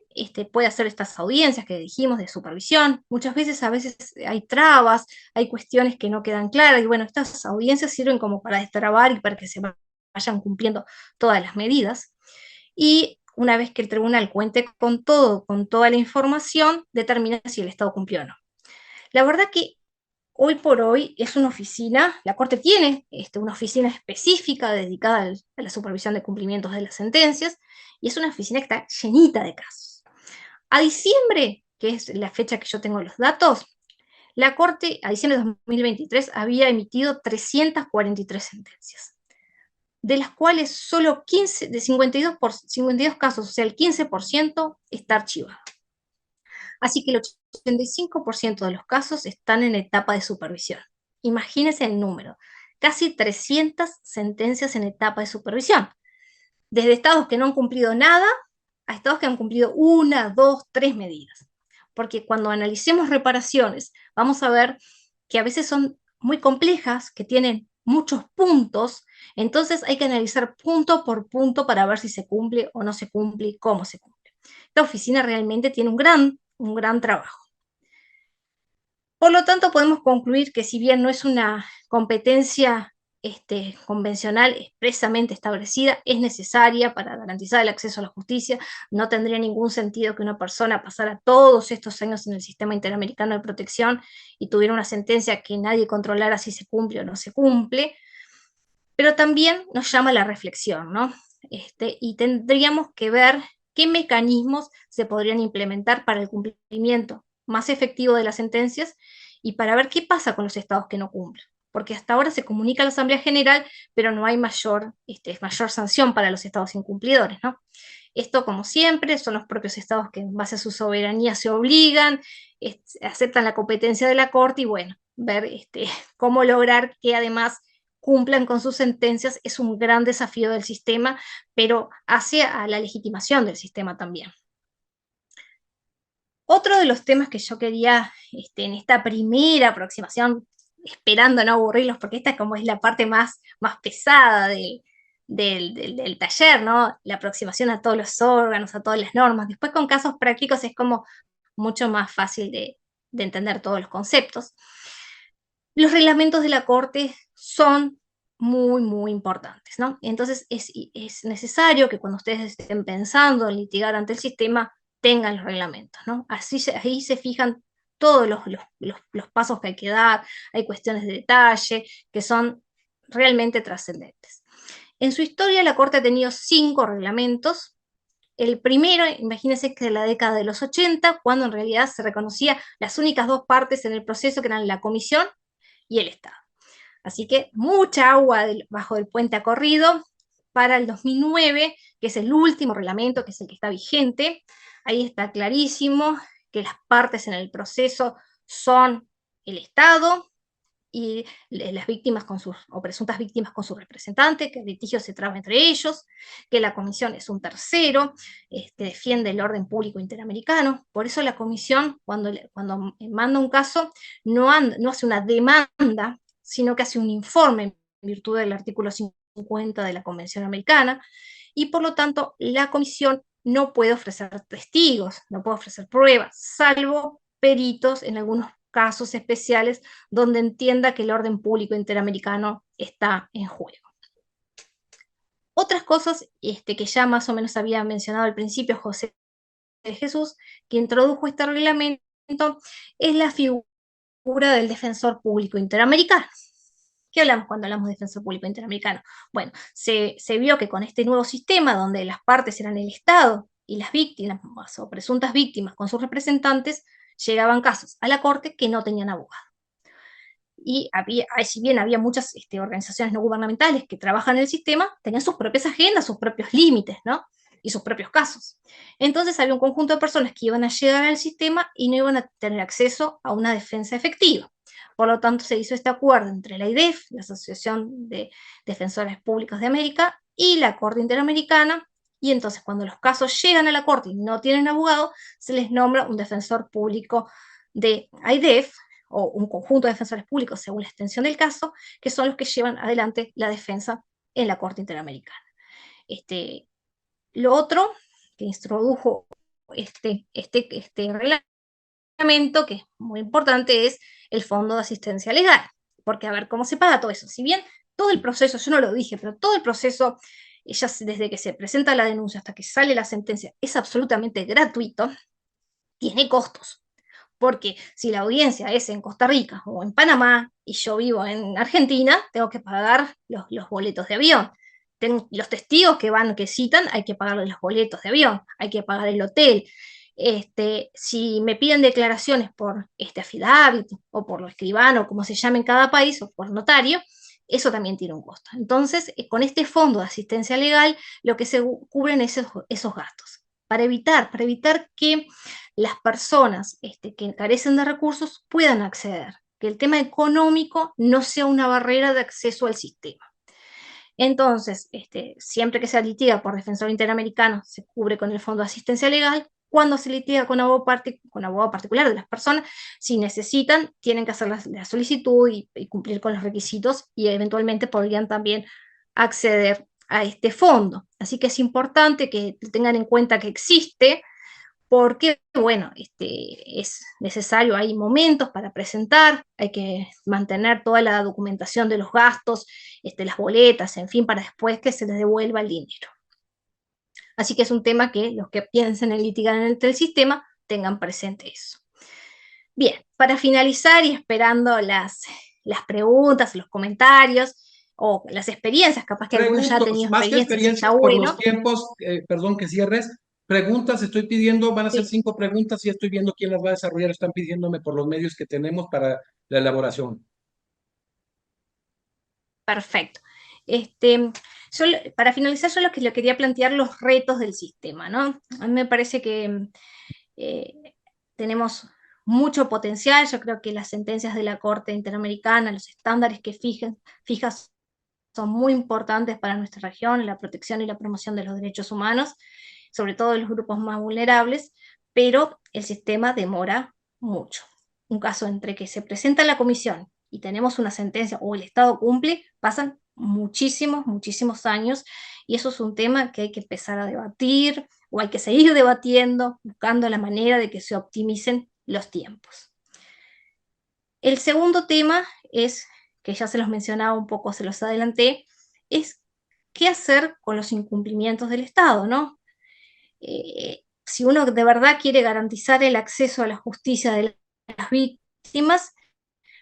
puede hacer estas audiencias que dijimos de supervisión. Muchas veces, a veces hay trabas, hay cuestiones que no quedan claras, y bueno, estas audiencias sirven como para destrabar y para que se vayan cumpliendo todas las medidas. Y una vez que el tribunal cuente con todo, con toda la información, determina si el Estado cumplió o no. La verdad que hoy por hoy es una oficina, la Corte tiene una oficina específica dedicada a la supervisión de cumplimientos de las sentencias, y es una oficina que está llenita de casos. A diciembre, que es la fecha que yo tengo los datos, la Corte a diciembre de 2023 había emitido 343 sentencias, de las cuales solo 15, de 52 casos, o sea, el 15% está archivado. Así que el 85% de los casos están en etapa de supervisión. Imagínense el número, casi 300 sentencias en etapa de supervisión. Desde estados que no han cumplido nada a estados que han cumplido 1, 2, 3 medidas. Porque cuando analicemos reparaciones, vamos a ver que a veces son muy complejas, que tienen muchos puntos, entonces hay que analizar punto por punto para ver si se cumple o no se cumple y cómo se cumple. Esta oficina realmente tiene un gran trabajo. Por lo tanto, podemos concluir que si bien no es una competencia convencional expresamente establecida, es necesaria para garantizar el acceso a la justicia. No tendría ningún sentido que una persona pasara todos estos años en el sistema interamericano de protección y tuviera una sentencia que nadie controlara si se cumple o no se cumple, pero también nos llama a la reflexión, ¿no? Y tendríamos que ver qué mecanismos se podrían implementar para el cumplimiento más efectivo de las sentencias y para ver qué pasa con los estados que no cumplen. Porque hasta ahora se comunica a la Asamblea General, pero no hay mayor sanción para los estados incumplidores, ¿no? Esto, como siempre, son los propios estados que en base a su soberanía se obligan, aceptan la competencia de la Corte y bueno, ver cómo lograr que además cumplan con sus sentencias es un gran desafío del sistema, pero hace a la legitimación del sistema también. Otro de los temas que yo quería en esta primera aproximación, esperando no aburrirlos, porque esta como es la parte más pesada del taller, ¿no? La aproximación a todos los órganos, a todas las normas. Después con casos prácticos es como mucho más fácil de entender todos los conceptos. Los reglamentos de la Corte son muy importantes, ¿no? Entonces es necesario que cuando ustedes estén pensando en litigar ante el sistema, tengan los reglamentos, ¿no? Ahí se fijan todos los pasos que hay que dar, hay cuestiones de detalle que son realmente trascendentes. En su historia, la Corte ha tenido 5 reglamentos. El primero, imagínense que en la década de los 80, cuando en realidad se reconocía las únicas 2 partes en el proceso, que eran la Comisión y el Estado. Así que mucha agua bajo el puente ha corrido. Para el 2009, que es el último reglamento, que es el que está vigente, ahí está clarísimo que las partes en el proceso son el Estado y las víctimas o presuntas víctimas con su representante, que el litigio se traba entre ellos, que la comisión es un tercero, defiende el orden público interamericano. Por eso la comisión, cuando manda un caso, no hace una demanda, sino que hace un informe en virtud del artículo 50 de la Convención Americana, y por lo tanto la comisión no puede ofrecer testigos, no puede ofrecer pruebas, salvo peritos en algunos casos especiales donde entienda que el orden público interamericano está en juego. Otras cosas que ya más o menos había mencionado al principio José de Jesús, que introdujo este reglamento, es la figura del defensor público interamericano. ¿Qué hablamos cuando hablamos de defensor público interamericano? Bueno, se vio que con este nuevo sistema, donde las partes eran el Estado y las víctimas o presuntas víctimas con sus representantes, llegaban casos a la Corte que no tenían abogado. Y si bien había muchas organizaciones no gubernamentales que trabajan en el sistema, tenían sus propias agendas, sus propios límites, ¿no? y sus propios casos. Entonces había un conjunto de personas que iban a llegar al sistema y no iban a tener acceso a una defensa efectiva. Por lo tanto, se hizo este acuerdo entre la AIDEF, la Asociación de Defensores Públicos de América, y la Corte Interamericana, y entonces cuando los casos llegan a la Corte y no tienen abogado, se les nombra un defensor público de AIDEF, o un conjunto de defensores públicos según la extensión del caso, que son los que llevan adelante la defensa en la Corte Interamericana. Lo otro que introdujo este reglamento, que es muy importante, es el Fondo de Asistencia Legal, porque a ver cómo se paga todo eso. Si bien todo el proceso, yo no lo dije, pero todo el proceso, ya desde que se presenta la denuncia hasta que sale la sentencia, es absolutamente gratuito, tiene costos. Porque si la audiencia es en Costa Rica o en Panamá y yo vivo en Argentina, tengo que pagar los boletos de avión. Los testigos que citan, hay que pagarles los boletos de avión, hay que pagar el hotel. Si me piden declaraciones por affidavit o por lo escribano, como se llame en cada país, o por notario, eso también tiene un costo. Entonces, con este fondo de asistencia legal, lo que se cubren es esos gastos, para evitar que las personas que carecen de recursos puedan acceder, que el tema económico no sea una barrera de acceso al sistema. Entonces, siempre que se litiga por defensor interamericano, se cubre con el Fondo de Asistencia Legal. Cuando se litiga con abogado particular de las personas, si necesitan, tienen que hacer la solicitud y cumplir con los requisitos, y eventualmente podrían también acceder a este fondo. Así que es importante que tengan en cuenta que existe, porque, bueno, es necesario, hay momentos para presentar, hay que mantener toda la documentación de los gastos, las boletas, en fin, para después que se les devuelva el dinero. Así que es un tema que los que piensen en litigar en el sistema tengan presente eso. Bien, para finalizar y esperando las preguntas, los comentarios o las experiencias, capaz que algunos ya han tenido más que experiencias, experiencias, está por bueno. los tiempos, perdón que cierres, preguntas estoy pidiendo, van a ser Sí. 5 preguntas y estoy viendo quién las va a desarrollar, están pidiéndome por los medios que tenemos para la elaboración. Perfecto. Para finalizar, yo lo que le quería plantear los retos del sistema, ¿no? A mí me parece que tenemos mucho potencial. Yo creo que las sentencias de la Corte Interamericana, los estándares que fijas son muy importantes para nuestra región, en la protección y la promoción de los derechos humanos, sobre todo de los grupos más vulnerables, pero el sistema demora mucho. Un caso entre que se presenta en la comisión y tenemos una sentencia o el Estado cumple, pasan muchísimos años, y eso es un tema que hay que empezar a debatir, o hay que seguir debatiendo, buscando la manera de que se optimicen los tiempos. El segundo tema es, que ya se los mencionaba un poco, se los adelanté, es qué hacer con los incumplimientos del Estado, ¿no? Si uno de verdad quiere garantizar el acceso a la justicia de las víctimas,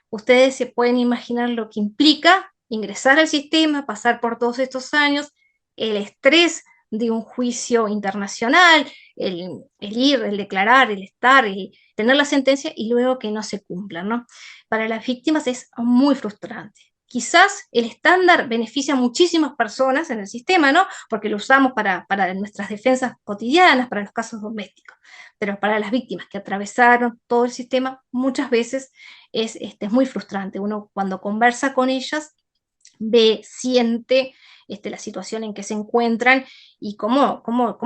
ustedes se pueden imaginar lo que implica ingresar al sistema, pasar por todos estos años, el estrés de un juicio internacional, el ir, el declarar, el estar, el tener la sentencia y luego que no se cumpla, ¿no? Para las víctimas es muy frustrante. Quizás el estándar beneficia a muchísimas personas en el sistema, ¿no? Porque lo usamos para nuestras defensas cotidianas, para los casos domésticos, pero para las víctimas que atravesaron todo el sistema, muchas veces es muy frustrante. Uno cuando conversa con ellas ve, siente la situación en que se encuentran y cómo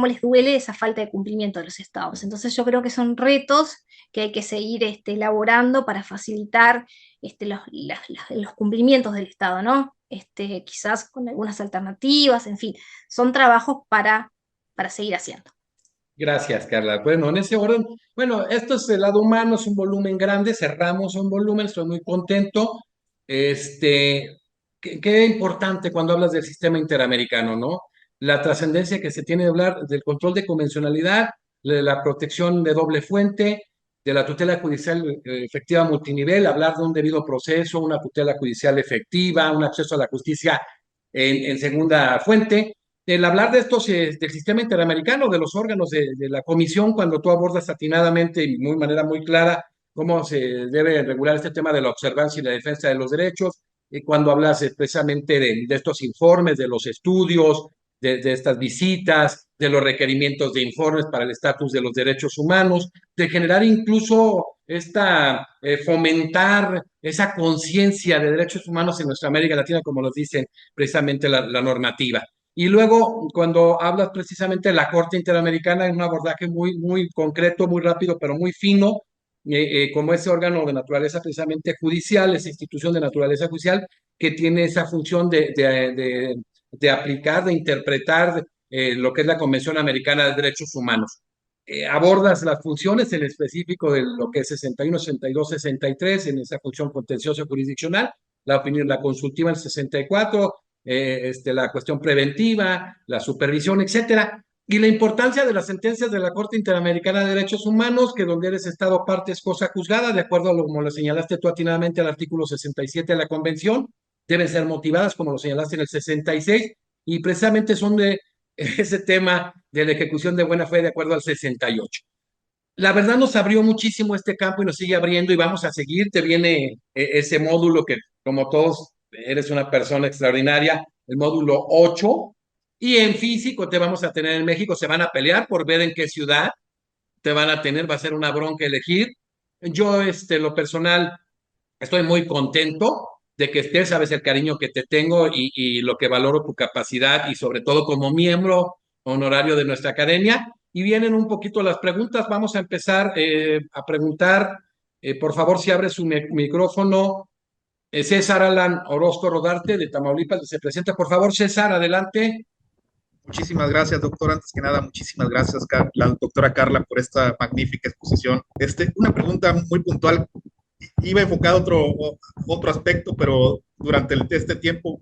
les duele esa falta de cumplimiento de los estados. Entonces yo creo que son retos que hay que seguir elaborando para facilitar los cumplimientos del Estado, ¿no? Quizás con algunas alternativas, en fin, son trabajos para seguir haciendo. Gracias, Carla. Bueno, en ese orden, bueno, esto es el lado humano, es un volumen grande, cerramos un volumen, estoy muy contento. Qué importante cuando hablas del sistema interamericano, ¿no? La trascendencia que se tiene de hablar del control de convencionalidad, de la protección de doble fuente, de la tutela judicial efectiva multinivel, hablar de un debido proceso, una tutela judicial efectiva, un acceso a la justicia en segunda fuente. El hablar de estos, del sistema interamericano, de los órganos de la comisión, cuando tú abordas atinadamente y de manera muy clara cómo se debe regular este tema de la observancia y la defensa de los derechos, cuando hablas precisamente de estos informes, de los estudios, de estas visitas, de los requerimientos de informes para el estatus de los derechos humanos, de generar incluso fomentar esa conciencia de derechos humanos en nuestra América Latina, como nos dice precisamente la normativa. Y luego, cuando hablas precisamente de la Corte Interamericana, en un abordaje muy concreto, muy rápido, pero muy fino, como ese órgano de naturaleza precisamente judicial, esa institución de naturaleza judicial, que tiene esa función de aplicar, de interpretar lo que es la Convención Americana de Derechos Humanos. Abordas las funciones en específico de lo que es 61, 62, 63, en esa función contenciosa jurisdiccional, la opinión, la consultiva en 64, la cuestión preventiva, la supervisión, etcétera. Y la importancia de las sentencias de la Corte Interamericana de Derechos Humanos, que donde eres Estado parte es cosa juzgada, de acuerdo a lo como lo señalaste tú atinadamente al artículo 67 de la Convención, deben ser motivadas, como lo señalaste en el 66, y precisamente son de ese tema de la ejecución de buena fe de acuerdo al 68. La verdad nos abrió muchísimo este campo y nos sigue abriendo y vamos a seguir. Te viene ese módulo que, como todos, eres una persona extraordinaria, el módulo 8. Y en físico te vamos a tener en México, se van a pelear por ver en qué ciudad te van a tener, va a ser una bronca elegir. Yo, lo personal, estoy muy contento de que estés, sabes el cariño que te tengo y lo que valoro tu capacidad y sobre todo como miembro honorario de nuestra academia. Y vienen un poquito las preguntas. Vamos a empezar a preguntar. Por favor, si abre su micrófono. César Alan Orozco Rodarte de Tamaulipas se presenta. Por favor, César, adelante. Muchísimas gracias, doctor. Antes que nada, muchísimas gracias, la doctora Carla, por esta magnífica exposición. Una pregunta muy puntual. Iba enfocado a otro aspecto, pero durante este tiempo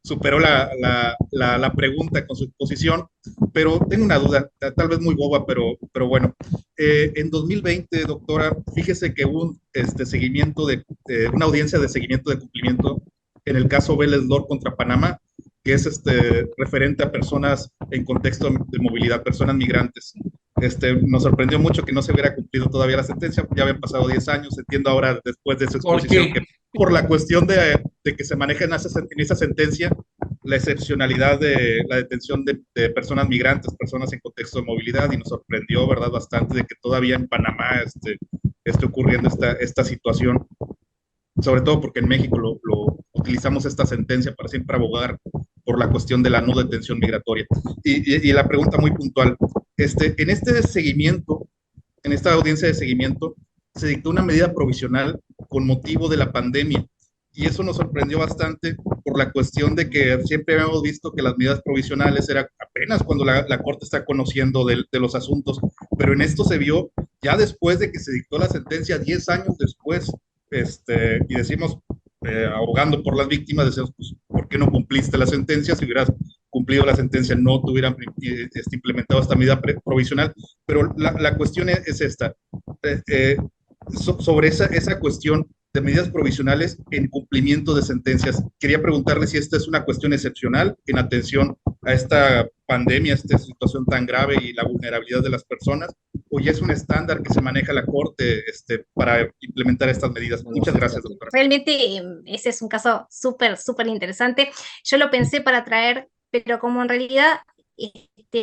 superó la pregunta con su exposición. Pero tengo una duda, tal vez muy boba, pero bueno. En 2020, doctora, fíjese que hubo un seguimiento una audiencia de seguimiento de cumplimiento en el caso Vélez Dor contra Panamá, que es referente a personas en contexto de movilidad, personas migrantes. Nos sorprendió mucho que no se hubiera cumplido todavía la sentencia, ya habían pasado 10 años, entiendo ahora después de esa exposición que por la cuestión de que se maneja en esa sentencia la excepcionalidad de la detención de personas migrantes, personas en contexto de movilidad, y nos sorprendió, ¿verdad?, bastante de que todavía en Panamá esté ocurriendo esta situación, sobre todo porque en México utilizamos esta sentencia para siempre abogar por la cuestión de la no detención migratoria. Y la pregunta muy puntual, en este seguimiento, en esta audiencia de seguimiento, se dictó una medida provisional con motivo de la pandemia, y eso nos sorprendió bastante por la cuestión de que siempre habíamos visto que las medidas provisionales era apenas cuando la Corte está conociendo de los asuntos, pero en esto se vio ya después de que se dictó la sentencia, 10 años después, y decimos, abogando por las víctimas, decimos, pues, ¿por qué no cumpliste la sentencia? Si hubieras cumplido la sentencia, no te hubieran implementado esta medida provisional. Pero la cuestión es esta, sobre esa cuestión de medidas provisionales en cumplimiento de sentencias. Quería preguntarle si esta es una cuestión excepcional en atención a esta pandemia, esta situación tan grave y la vulnerabilidad de las personas, o ya es un estándar que se maneja la Corte para implementar estas medidas. Muchas gracias, doctora. Realmente ese es un caso súper interesante. Yo lo pensé para traer, pero como en realidad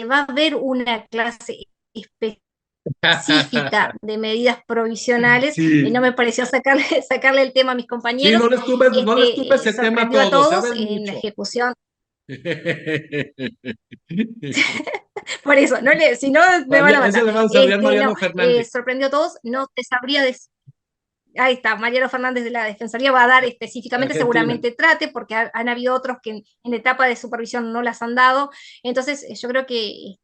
va a haber una clase específica de medidas provisionales, Sí. No me pareció sacarle el tema a mis compañeros. Sí, no les tumbes el tema a Sorprendió todos, a todos saben en la mucho. ejecución. Por eso, si no me van a matar. Ese le vamos a enviar Mariano Fernández. Sorprendió a todos, no te sabría decir. Ahí está, Mariano Fernández de la Defensoría va a dar específicamente, Argentina. Seguramente trate, porque han habido otros que en etapa de supervisión no las han dado. Entonces, yo creo que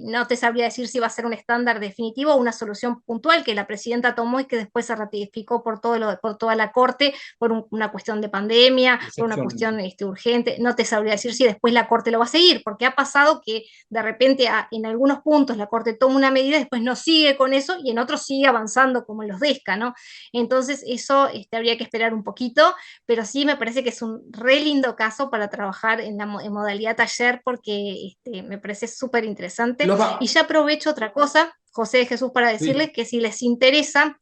no te sabría decir si va a ser un estándar definitivo o una solución puntual que la presidenta tomó y que después se ratificó por toda la Corte, por una cuestión de pandemia, por una cuestión urgente. No te sabría decir si después la Corte lo va a seguir, porque ha pasado que de repente en algunos puntos la Corte toma una medida, después no sigue con eso y en otros sigue avanzando, como en los DESCA, ¿no? Entonces eso habría que esperar un poquito, pero sí me parece que es un re lindo caso para trabajar en modalidad taller, porque me parece súper interesante. Y ya aprovecho otra cosa, José de Jesús, para decirles que si les interesa,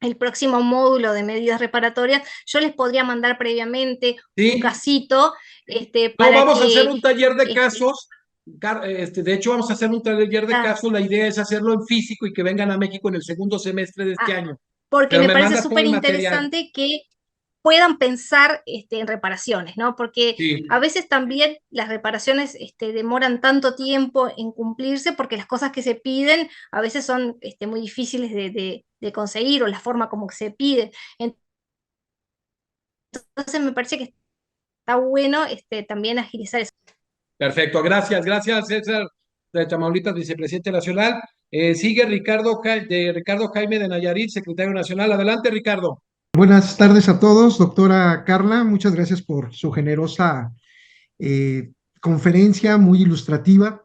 el próximo módulo de medidas reparatorias, yo les podría mandar previamente Sí, un casito no, para vamos a hacer que un taller de este, casos. De hecho, vamos a hacer un taller de casos. La idea es hacerlo en físico y que vengan a México en el segundo semestre de este año. porque Pero me me parece mandas todo súper el material. interesante que puedan pensar en reparaciones, ¿no? Porque Sí, a veces también las reparaciones demoran tanto tiempo en cumplirse porque las cosas que se piden a veces son muy difíciles de conseguir o la forma como se pide. Entonces me parece que está bueno también agilizar eso. perfecto. Gracias, César de Tamaulipas, vicepresidente nacional. Sigue Ricardo Jaime de Nayarit, secretario nacional. Adelante, Ricardo. Buenas tardes a todos, doctora Carla. Muchas gracias por su generosa conferencia, muy ilustrativa.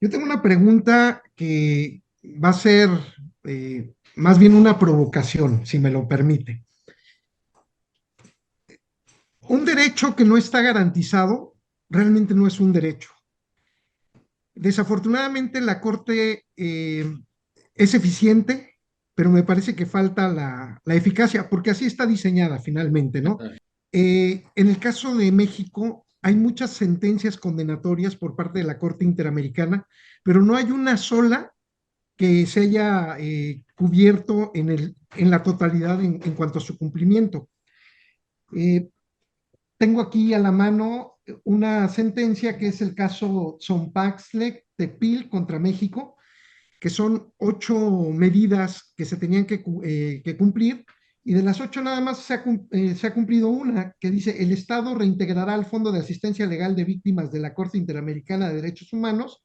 Yo tengo una pregunta que va a ser más bien una provocación, si me lo permite. Un derecho que no está garantizado realmente no es un derecho. Desafortunadamente la Corte es eficiente, pero me parece que falta la eficacia, porque así está diseñada finalmente, ¿no? En el caso de México, hay muchas sentencias condenatorias por parte de la Corte Interamericana, pero no hay una sola que se haya cubierto en la totalidad en cuanto a su cumplimiento. Eh, Tengo aquí a la mano una sentencia que es el caso Zompaxle Tepil contra México, que son 8 medidas que se tenían que cumplir, y de las 8 nada más se ha cumplido una, que dice: el Estado reintegrará al Fondo de Asistencia Legal de Víctimas de la Corte Interamericana de Derechos Humanos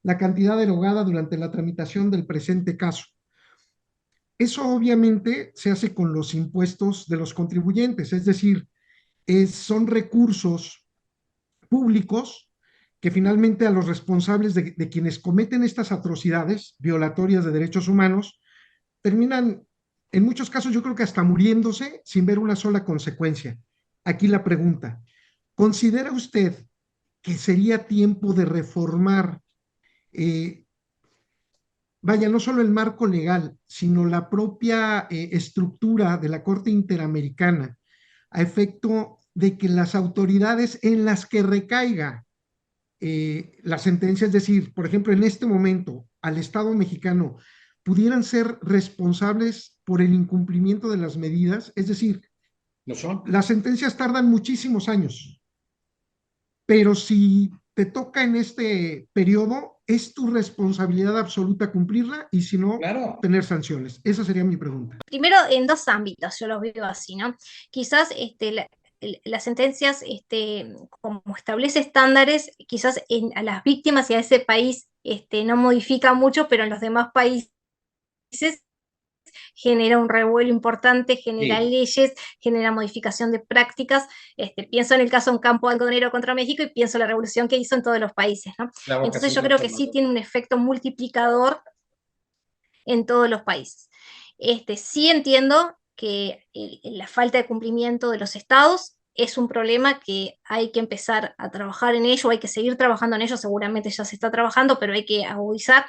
la cantidad erogada durante la tramitación del presente caso. Eso obviamente se hace con los impuestos de los contribuyentes, es decir, son recursos públicos que finalmente a los responsables de quienes cometen estas atrocidades violatorias de derechos humanos terminan, en muchos casos yo creo que hasta muriéndose sin ver una sola consecuencia. Aquí la pregunta: ¿considera usted que sería tiempo de reformar, eh, vaya, no solo el marco legal, sino la propia estructura de la Corte Interamericana, a efecto de que las autoridades en las que recaiga la sentencia, es decir, por ejemplo, en este momento, al Estado mexicano, pudieran ser responsables por el incumplimiento de las medidas? Es decir, ¿Lo son? las sentencias tardan muchísimos años, pero si te toca en este periodo, es tu responsabilidad absoluta cumplirla, y si no, Claro. tener sanciones. Esa sería mi pregunta. Primero, en dos ámbitos, yo los veo así, ¿no? Quizás las sentencias, como establece estándares, quizás a las víctimas y a ese país no modifica mucho, pero en los demás países genera un revuelo importante, genera Sí. leyes, genera modificación de prácticas. Pienso en el caso de un campo algodonero contra México y pienso en la revolución que hizo en todos los países, ¿no? La Entonces vocación yo creo que sí transformadora. tiene un efecto multiplicador en todos los países. Sí entiendo que la falta de cumplimiento de los estados es un problema que hay que empezar a trabajar en ello, hay que seguir trabajando en ello, seguramente ya se está trabajando, pero hay que agudizar.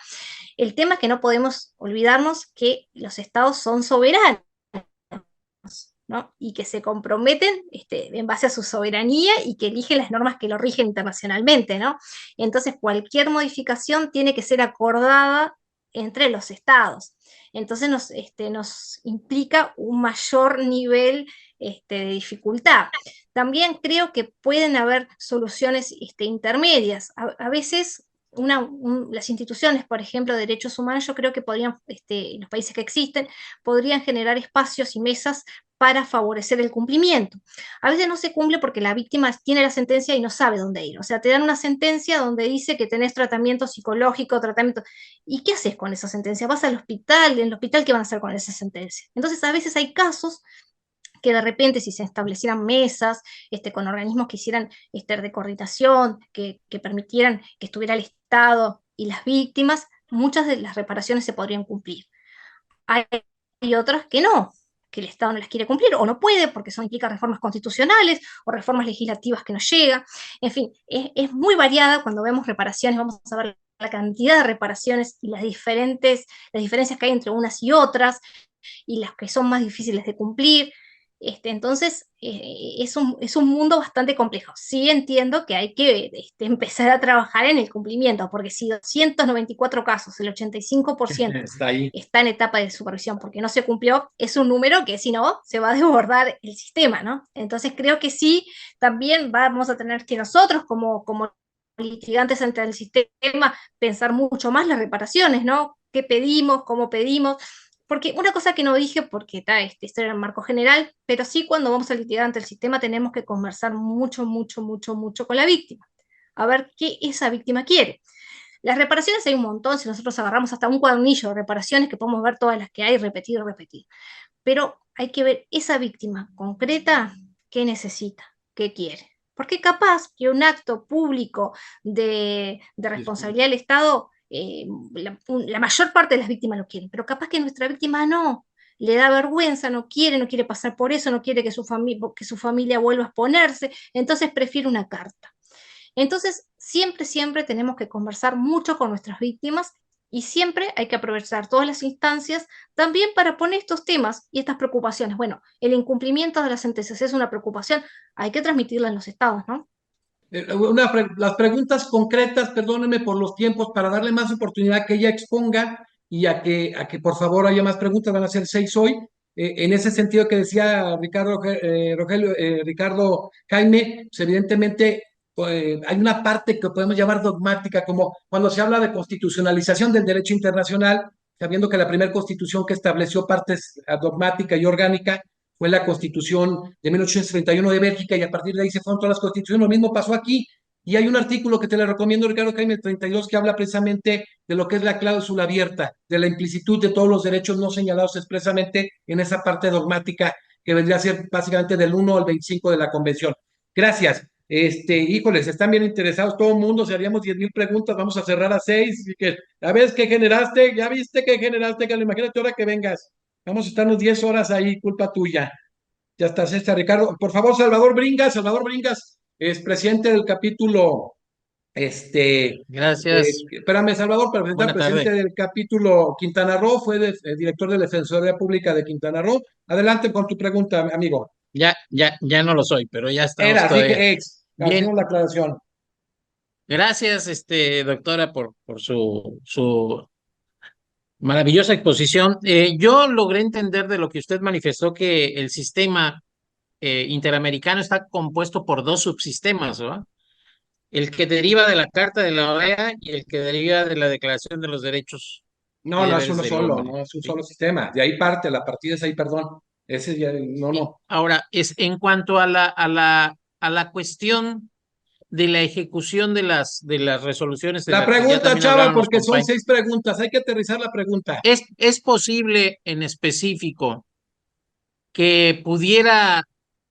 El tema es que no podemos olvidarnos que los estados son soberanos, ¿no? Y que se comprometen en base a su soberanía y que eligen las normas que lo rigen internacionalmente, ¿no? Entonces, cualquier modificación tiene que ser acordada entre los estados. Entonces, nos implica un mayor nivel de dificultad. También creo que pueden haber soluciones intermedias. A veces las instituciones, por ejemplo, de derechos humanos, yo creo que podrían, en los países que existen, podrían generar espacios y mesas para favorecer el cumplimiento. A veces no se cumple porque la víctima tiene la sentencia y no sabe dónde ir. O sea, te dan una sentencia donde dice que tenés tratamiento psicológico, tratamiento. ¿Y qué haces con esa sentencia? Vas al hospital, en el hospital, ¿qué van a hacer con esa sentencia? Entonces, a veces hay casos que de repente si se establecieran mesas con organismos que hicieran de coordinación, que permitieran que estuviera el Estado y las víctimas, muchas de las reparaciones se podrían cumplir. Hay otras que no, que el Estado no las quiere cumplir o no puede porque eso implica reformas constitucionales o reformas legislativas que no llegan. En fin, es muy variada cuando vemos reparaciones. Vamos a ver la cantidad de reparaciones y las diferencias que hay entre unas y otras, y las que son más difíciles de cumplir. Entonces, es un mundo bastante complejo. Sí entiendo que hay que empezar a trabajar en el cumplimiento, porque si 294 casos, el 85% Está ahí. está en etapa de supervisión porque no se cumplió, es un número que si no, se va a desbordar el sistema, ¿no? Entonces creo que sí, también vamos a tener que nosotros como litigantes ante el sistema pensar mucho más las reparaciones, ¿no? ¿Qué pedimos? ¿Cómo pedimos? Porque una cosa que no dije, porque esto era el marco general, pero sí cuando vamos a litigar ante el sistema tenemos que conversar mucho, mucho, mucho, mucho con la víctima, a ver qué esa víctima quiere. Las reparaciones hay un montón, si nosotros agarramos hasta un cuadernillo de reparaciones que podemos ver todas las que hay, repetir, repetir. Pero hay que ver esa víctima concreta, qué necesita, qué quiere. Porque capaz que un acto público de responsabilidad del Estado, la mayor parte de las víctimas lo quieren, pero capaz que nuestra víctima no, le da vergüenza, no quiere pasar por eso, no quiere que su familia vuelva a exponerse, entonces prefiere una carta. Entonces, siempre, siempre tenemos que conversar mucho con nuestras víctimas y siempre hay que aprovechar todas las instancias también para poner estos temas y estas preocupaciones. Bueno, el incumplimiento de las sentencias es una preocupación, hay que transmitirla en los estados, ¿no? Las preguntas concretas, perdónenme por los tiempos, para darle más oportunidad que ella exponga y a que por favor haya más preguntas, van a ser 6 hoy. En ese sentido que decía Ricardo Jaime, pues evidentemente hay una parte que podemos llamar dogmática, como cuando se habla de constitucionalización del derecho internacional, sabiendo que la primera constitución que estableció partes dogmática y orgánica fue la Constitución de 1831 de Bélgica, y a partir de ahí se fueron todas las constituciones. Lo mismo pasó aquí, y hay un artículo que te le recomiendo, Ricardo Jaime, el 32, que habla precisamente de lo que es la cláusula abierta, de la implicitud de todos los derechos no señalados expresamente en esa parte dogmática que vendría a ser básicamente del 1 al 25 de la Convención. Gracias. Híjoles, están bien interesados todo el mundo, si haríamos 10,000 preguntas, vamos a cerrar a 6, y que, a ver, ¿qué generaste? ¿Ya viste qué generaste? Que imagínate ahora que vengas. Vamos a estarnos 10 horas ahí, culpa tuya. Ya estás, Ricardo. Por favor, Salvador Bringas es presidente del capítulo, Gracias. espérame, Salvador, para presentar, Buena presidente tarde. del capítulo Quintana Roo, fue director de la Defensoría Pública de Quintana Roo. Adelante con tu pregunta, amigo. Ya no lo soy, pero ya estamos Eras, todavía. dije ex, Bien, hacemos la aclaración. gracias, doctora, por su maravillosa exposición. Yo logré entender de lo que usted manifestó que el sistema interamericano está compuesto por dos subsistemas, ¿verdad? El que deriva de la Carta de la OEA y el que deriva de la Declaración de los Derechos y No, no es Deberes uno del solo, Hombre. no es un ¿Sí? solo sistema. De ahí parte, la partida es ahí, perdón. Ese ya, no, Y no. ahora, es en cuanto a la cuestión de la ejecución de las resoluciones de La la que ya pregunta, también chava, hablaron los porque son compañeros. 6 preguntas, hay que aterrizar la pregunta. ¿Es posible en específico que pudiera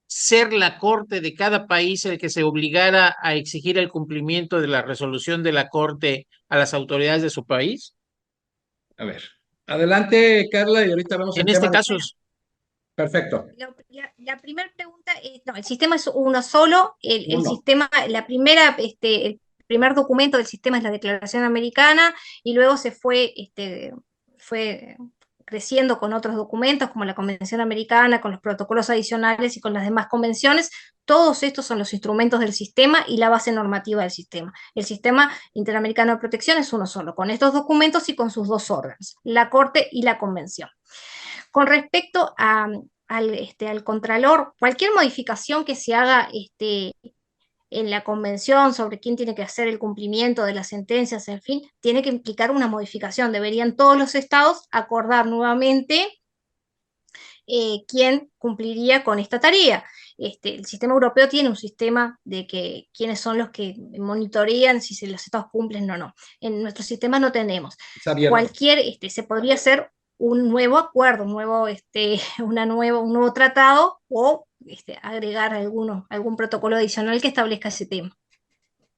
ser la Corte de cada país el que se obligara a exigir el cumplimiento de la resolución de la Corte a las autoridades de su país? A ver, adelante, Carla, y ahorita vemos el En tema este de... caso, Perfecto, La primera pregunta es, no, el sistema es uno solo, el uno. sistema, el primer documento del sistema es la Declaración Americana, y luego fue creciendo con otros documentos como la Convención Americana, con los protocolos adicionales y con las demás convenciones. Todos estos son los instrumentos del sistema y la base normativa del sistema. El sistema interamericano de protección es uno solo, con estos documentos y con sus dos órganos, la Corte y la Convención. Con respecto al Contralor, cualquier modificación que se haga en la convención sobre quién tiene que hacer el cumplimiento de las sentencias, en fin, tiene que implicar una modificación. Deberían todos los estados acordar nuevamente quién cumpliría con esta tarea. El sistema europeo tiene un sistema de que quiénes son los que monitorean si los estados cumplen o no. En nuestro sistema no tenemos. Es abierto. Se podría hacer un nuevo acuerdo, un nuevo tratado o agregar algún protocolo adicional que establezca ese tema.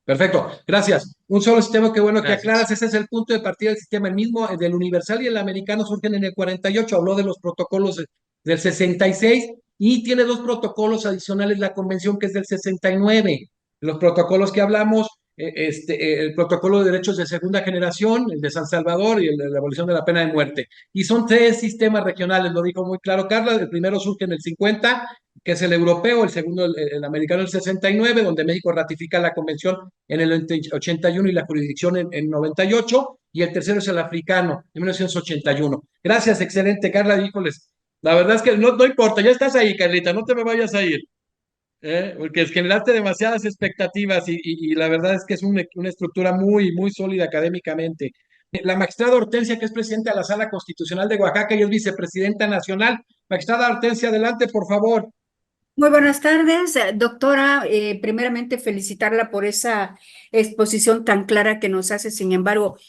Perfecto, gracias. Un solo sistema, qué bueno que gracias. aclaras, ese es el punto de partida del sistema. El mismo, del universal y el americano surgen en el 48, habló de los protocolos del 66 y tiene 2 protocolos adicionales la convención que es del 69. Los protocolos que hablamos el protocolo de derechos de segunda generación, el de San Salvador y el de la abolición de la pena de muerte. Y son tres sistemas regionales, lo dijo muy claro Carla. El primero surge en el 50, que es el europeo; el segundo, el americano, el 69, donde México ratifica la convención en el 81 y la jurisdicción en 98, y el tercero es el africano, en 1981. Gracias, excelente, Carla. Híjoles, la verdad es que no importa, ya estás ahí, Carlita, no te me vayas a ir. Porque generaste demasiadas expectativas y la verdad es que es una estructura muy sólida académicamente. La magistrada Hortensia, que es presidenta de la Sala Constitucional de Oaxaca y es vicepresidenta nacional. Magistrada Hortensia, adelante, por favor. Muy buenas tardes, doctora. Primeramente, felicitarla por esa exposición tan clara que nos hace. Sin embargo,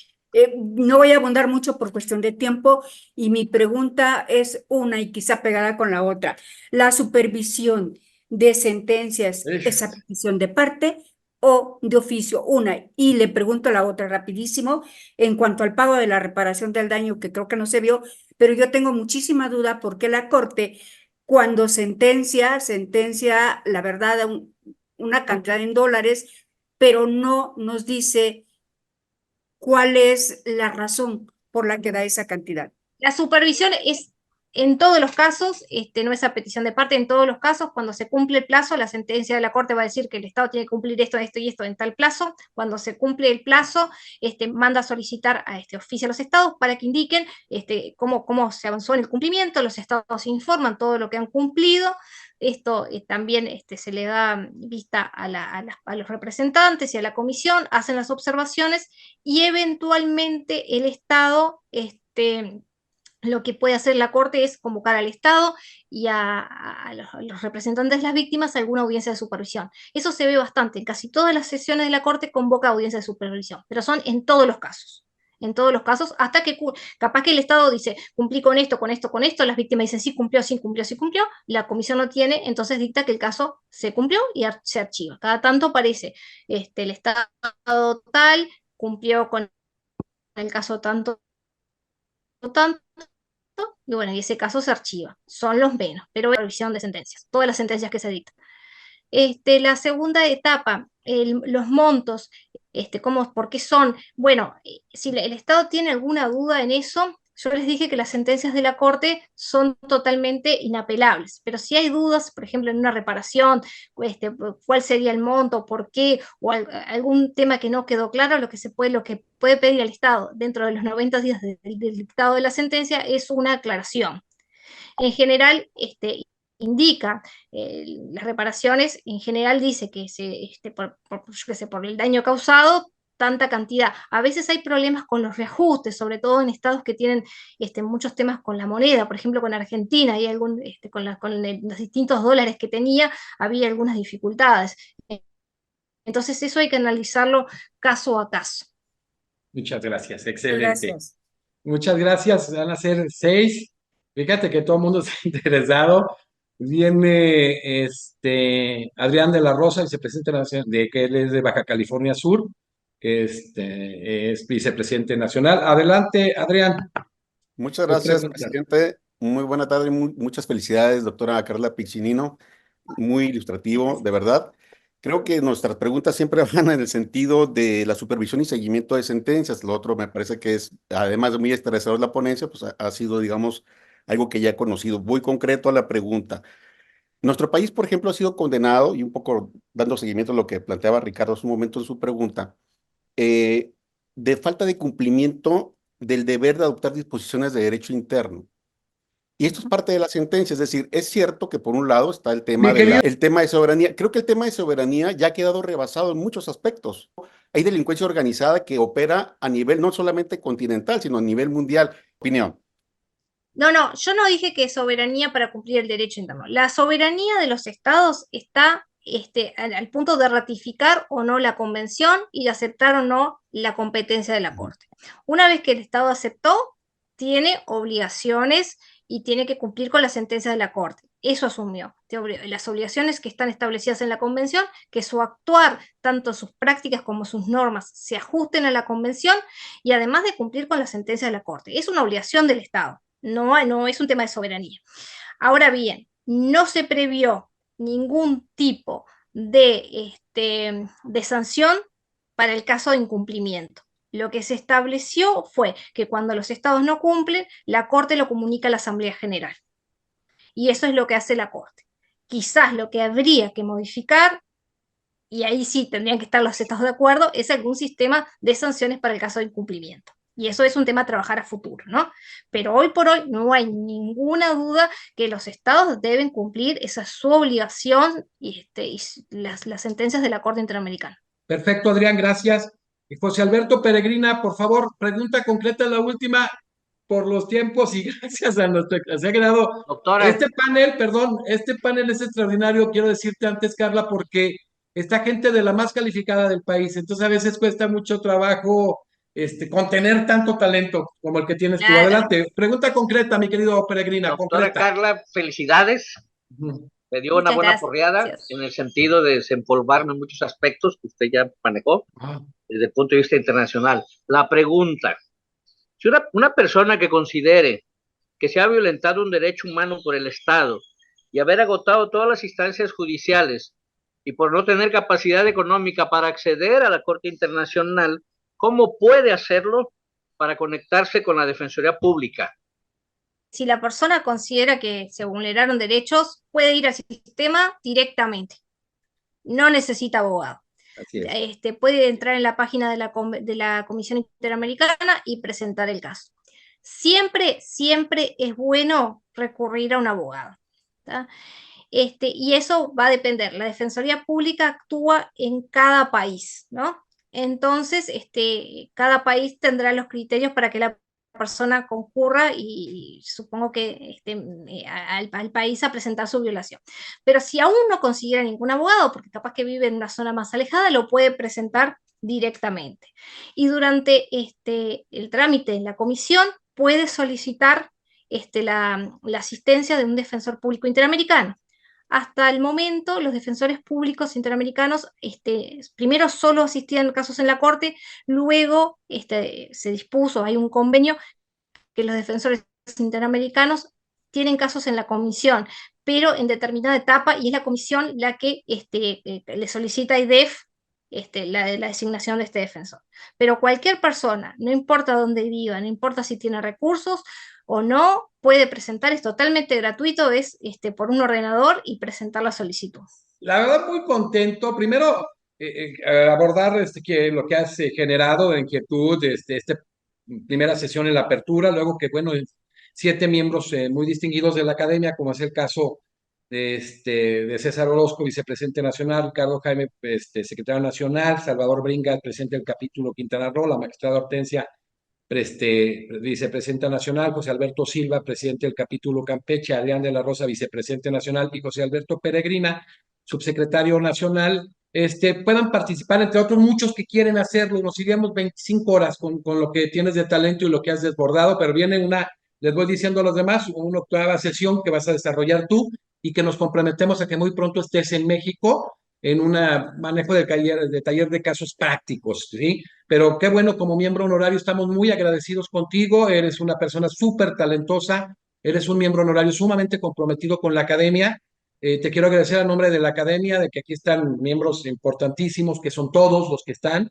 no voy a abundar mucho por cuestión de tiempo y mi pregunta es una y quizá pegada con la otra. ¿La supervisión de sentencias es a petición de parte o de oficio? Una. Y le pregunto a la otra rapidísimo en cuanto al pago de la reparación del daño, que creo que no se vio, pero yo tengo muchísima duda porque la Corte, cuando sentencia, la verdad, una cantidad en dólares, pero no nos dice cuál es la razón por la que da esa cantidad. La supervisión es en todos los casos, no es a petición de parte. En todos los casos, cuando se cumple el plazo, la sentencia de la Corte va a decir que el Estado tiene que cumplir esto, esto y esto en tal plazo. Cuando se cumple el plazo, manda a solicitar a oficio a los Estados para que indiquen cómo se avanzó en el cumplimiento. Los Estados informan todo lo que han cumplido. Esto también se le da vista a los representantes y a la comisión, hacen las observaciones y eventualmente el Estado, lo que puede hacer la Corte es convocar al Estado y a los representantes de las víctimas a alguna audiencia de supervisión. Eso se ve bastante. En casi todas las sesiones de la Corte convoca audiencia de supervisión, pero son en todos los casos. En todos los casos, hasta que capaz que el Estado dice, cumplí con esto, con esto, con esto, las víctimas dicen, sí cumplió, sí cumplió, sí cumplió, la comisión no tiene, entonces dicta que el caso se cumplió y se archiva. Cada tanto aparece, el Estado tal cumplió con el caso tanto, tanto, y bueno, y ese caso se archiva. Son los menos, pero es revisión de sentencias, todas las sentencias que se dictan. La segunda etapa, los montos, ¿por qué son? Bueno, si el Estado tiene alguna duda en eso, yo les dije que las sentencias de la Corte son totalmente inapelables, pero si hay dudas, por ejemplo, en una reparación, cuál sería el monto, por qué, o algún tema que no quedó claro, lo que puede pedir el Estado dentro de los 90 días del dictado de la sentencia es una aclaración. En general, indica las reparaciones, en general dice que por el daño causado, tanta cantidad. A veces hay problemas con los reajustes, sobre todo en estados que tienen muchos temas con la moneda. Por ejemplo, con Argentina, y con los distintos dólares que tenía, había algunas dificultades. Entonces eso hay que analizarlo caso a caso. Muchas gracias, excelente. Gracias. Muchas gracias, van a ser 6. Fíjate que todo el mundo está interesado. Viene Adrián de la Rosa, vicepresidente nacional, que él es de Baja California Sur, que es vicepresidente nacional. Adelante, Adrián. Muchas gracias, presidente. Muy buena tarde y muchas felicidades, doctora Carla Piccinino. Muy ilustrativo, de verdad. Creo que nuestras preguntas siempre van en el sentido de la supervisión y seguimiento de sentencias. Lo otro me parece que es, además de muy esclarecedor la ponencia, pues ha sido, digamos, algo que ya he conocido. Muy concreto a la pregunta. Nuestro país, por ejemplo, ha sido condenado, y un poco dando seguimiento a lo que planteaba Ricardo hace un momento en su pregunta, de falta de cumplimiento del deber de adoptar disposiciones de derecho interno. Y esto es parte de la sentencia, es decir, es cierto que por un lado está el tema el tema de soberanía. Creo que el tema de soberanía ya ha quedado rebasado en muchos aspectos. Hay delincuencia organizada que opera a nivel no solamente continental, sino a nivel mundial. Opinión. No, yo no dije que soberanía para cumplir el derecho interno. La soberanía de los estados está al punto de ratificar o no la convención y de aceptar o no la competencia de la Corte. Una vez que el Estado aceptó, tiene obligaciones y tiene que cumplir con la sentencia de la Corte. Eso asumió. Las obligaciones que están establecidas en la Convención, que su actuar, tanto sus prácticas como sus normas, se ajusten a la Convención y además de cumplir con la sentencia de la Corte. Es una obligación del Estado, no es un tema de soberanía. Ahora bien, no se previó ningún tipo de sanción para el caso de incumplimiento. Lo que se estableció fue que cuando los estados no cumplen, la Corte lo comunica a la Asamblea General. Y eso es lo que hace la Corte. Quizás lo que habría que modificar, y ahí sí tendrían que estar los estados de acuerdo, es algún sistema de sanciones para el caso de incumplimiento. Y eso es un tema a trabajar a futuro, ¿no? Pero hoy por hoy no hay ninguna duda que los estados deben cumplir, esa es su obligación, y las sentencias de la Corte Interamericana. Perfecto, Adrián, gracias. Y José Alberto Peregrina, por favor, pregunta concreta, la última, por los tiempos y gracias a nuestro, se ha quedado. Doctora. Este panel es extraordinario, quiero decirte antes, Carla, porque está gente de la más calificada del país, entonces a veces cuesta mucho trabajo contener tanto talento como el que tienes tú. Adelante, pregunta concreta, mi querido Peregrina. Doctora concreta. Carla, felicidades. Me dio una buena porreada en el sentido de desempolvarme en muchos aspectos que usted ya manejó desde el punto de vista internacional. La pregunta, si una persona que considere que se ha violentado un derecho humano por el Estado y haber agotado todas las instancias judiciales y por no tener capacidad económica para acceder a la Corte Internacional, ¿cómo puede hacerlo para conectarse con la Defensoría Pública? Si la persona considera que se vulneraron derechos, puede ir al sistema directamente. No necesita abogado. Puede entrar en la página de la Comisión Interamericana y presentar el caso. Siempre es bueno recurrir a un abogado, ¿tá? Y eso va a depender. La Defensoría Pública actúa en cada país, ¿no? Entonces, cada país tendrá los criterios para que la persona concurra y supongo que al país a presentar su violación. Pero si aún no consiguiera ningún abogado, porque capaz que vive en una zona más alejada, lo puede presentar directamente. Y durante el trámite en la comisión puede solicitar la asistencia de un defensor público interamericano. Hasta el momento, los defensores públicos interamericanos primero solo asistían casos en la Corte, luego se dispuso, hay un convenio, que los defensores interamericanos tienen casos en la comisión, pero en determinada etapa, y es la comisión la que le solicita a IDEF la designación de este defensor. Pero cualquier persona, no importa dónde viva, no importa si tiene recursos o no, puede presentar, es totalmente gratuito, es por un ordenador y presentar la solicitud. La verdad, muy contento. Primero, abordar lo que has generado de inquietud, esta primera sesión en la apertura, luego que, bueno, 7 miembros muy distinguidos de la academia, como es el caso de César Orozco, vicepresidente nacional, Ricardo Jaime, secretario nacional, Salvador Bringa, presidente del capítulo Quintana Roo, la magistrada Hortensia, vicepresidenta nacional, José Alberto Silva, presidente del capítulo Campeche, Adrián de la Rosa, vicepresidente nacional, y José Alberto Peregrina, subsecretario nacional, puedan participar, entre otros muchos que quieren hacerlo. Nos iríamos 25 horas con lo que tienes de talento y lo que has desbordado, pero viene les voy diciendo a los demás, una octava sesión que vas a desarrollar tú y que nos comprometemos a que muy pronto estés en México en un manejo de taller de casos prácticos, ¿sí? Pero qué bueno, como miembro honorario estamos muy agradecidos contigo, eres una persona súper talentosa, eres un miembro honorario sumamente comprometido con la academia. Te quiero agradecer a nombre de la academia, de que aquí están miembros importantísimos, que son todos los que están.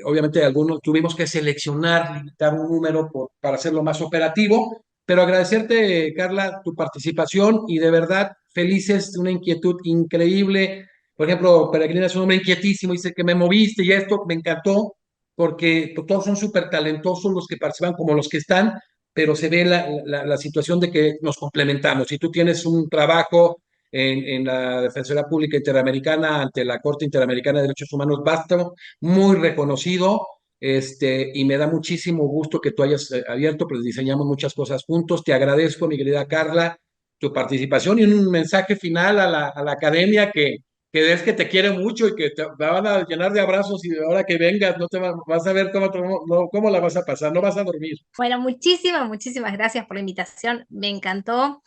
Obviamente algunos tuvimos que seleccionar, limitar un número para hacerlo más operativo, pero agradecerte, Carla, tu participación y de verdad felices, una inquietud increíble. Por ejemplo, Peregrina es un hombre inquietísimo, dice que me moviste y esto me encantó, porque todos son súper talentosos los que participan como los que están, pero se ve la situación de que nos complementamos. Si tú tienes un trabajo en la Defensoría Pública Interamericana ante la Corte Interamericana de Derechos Humanos, vasto, muy reconocido, y me da muchísimo gusto que tú hayas abierto, pues diseñamos muchas cosas juntos. Te agradezco, mi querida Carla, tu participación y un mensaje final a la academia que es que te quiere mucho y que te van a llenar de abrazos y ahora que vengas no vas a ver cómo la vas a pasar, no vas a dormir. Bueno, muchísimas gracias por la invitación, me encantó.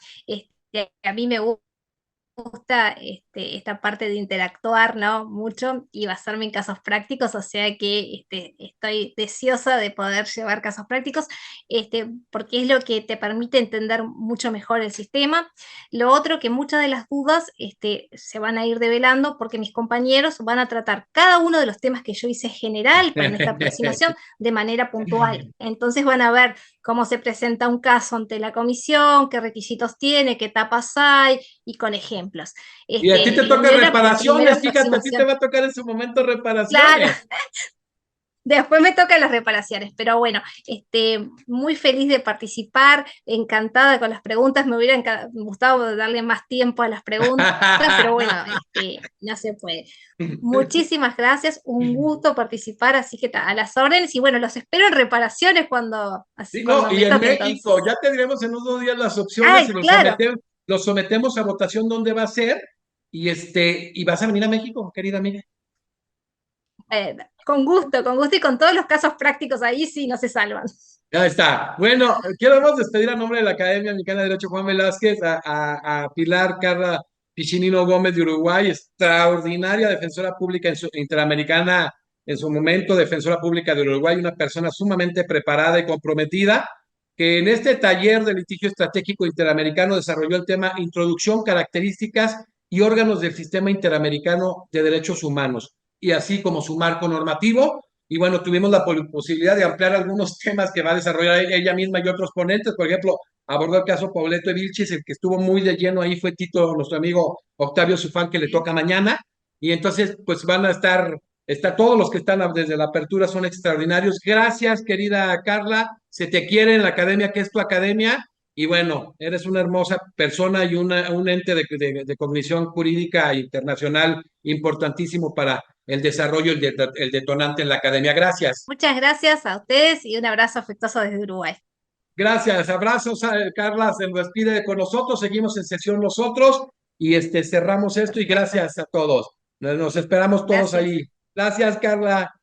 A mí me gusta gusta esta parte de interactuar, ¿no? Mucho y basarme en casos prácticos, o sea que estoy deseosa de poder llevar casos prácticos, porque es lo que te permite entender mucho mejor el sistema. Lo otro, que muchas de las dudas se van a ir develando porque mis compañeros van a tratar cada uno de los temas que yo hice general para nuestra aproximación de manera puntual. Entonces van a ver cómo se presenta un caso ante la comisión, qué requisitos tiene, qué etapas hay, y con ejemplos. Y a ti te toca reparaciones, fíjate, a ti te va a tocar en su momento reparaciones. Claro. Después me tocan las reparaciones, pero bueno, muy feliz de participar, encantada con las preguntas, me hubiera gustado darle más tiempo a las preguntas, pero bueno, no se puede. Muchísimas gracias, un gusto participar, así que a las órdenes, y bueno, los espero en reparaciones cuando... Sí, no, y en México, ya te diremos en unos 2 días las opciones. Ay, y claro. los sometemos a votación dónde va a ser, y vas a venir a México, querida amiga. Con gusto, y con todos los casos prácticos ahí sí no se salvan. Ya está. Bueno, quiero despedir a nombre de la Academia Mexicana de Derecho Juan Velázquez a Pilar Carla Piccinino Gómez de Uruguay, extraordinaria defensora pública interamericana en su momento, defensora pública de Uruguay, una persona sumamente preparada y comprometida, que en este taller de litigio estratégico interamericano desarrolló el tema Introducción, características y órganos del sistema interamericano de derechos humanos, y así como su marco normativo. Y bueno, tuvimos la posibilidad de ampliar algunos temas que va a desarrollar ella misma y otros ponentes. Por ejemplo, abordó el caso Pobleto de Vilchis, el que estuvo muy de lleno ahí fue Tito, nuestro amigo Octavio Sufán, que le toca mañana. Y entonces, pues van a estar todos los que están desde la apertura son extraordinarios. Gracias, querida Carla. Se te quiere en la academia, que es tu academia. Y bueno, eres una hermosa persona y un ente de cognición jurídica internacional importantísimo para el desarrollo, el detonante en la academia. Gracias. Muchas gracias a ustedes y un abrazo afectuoso desde Uruguay. Gracias, abrazos, Carla, se despide con nosotros, seguimos en sesión nosotros y cerramos esto y gracias a todos. Nos esperamos todos ahí. Gracias, Carla.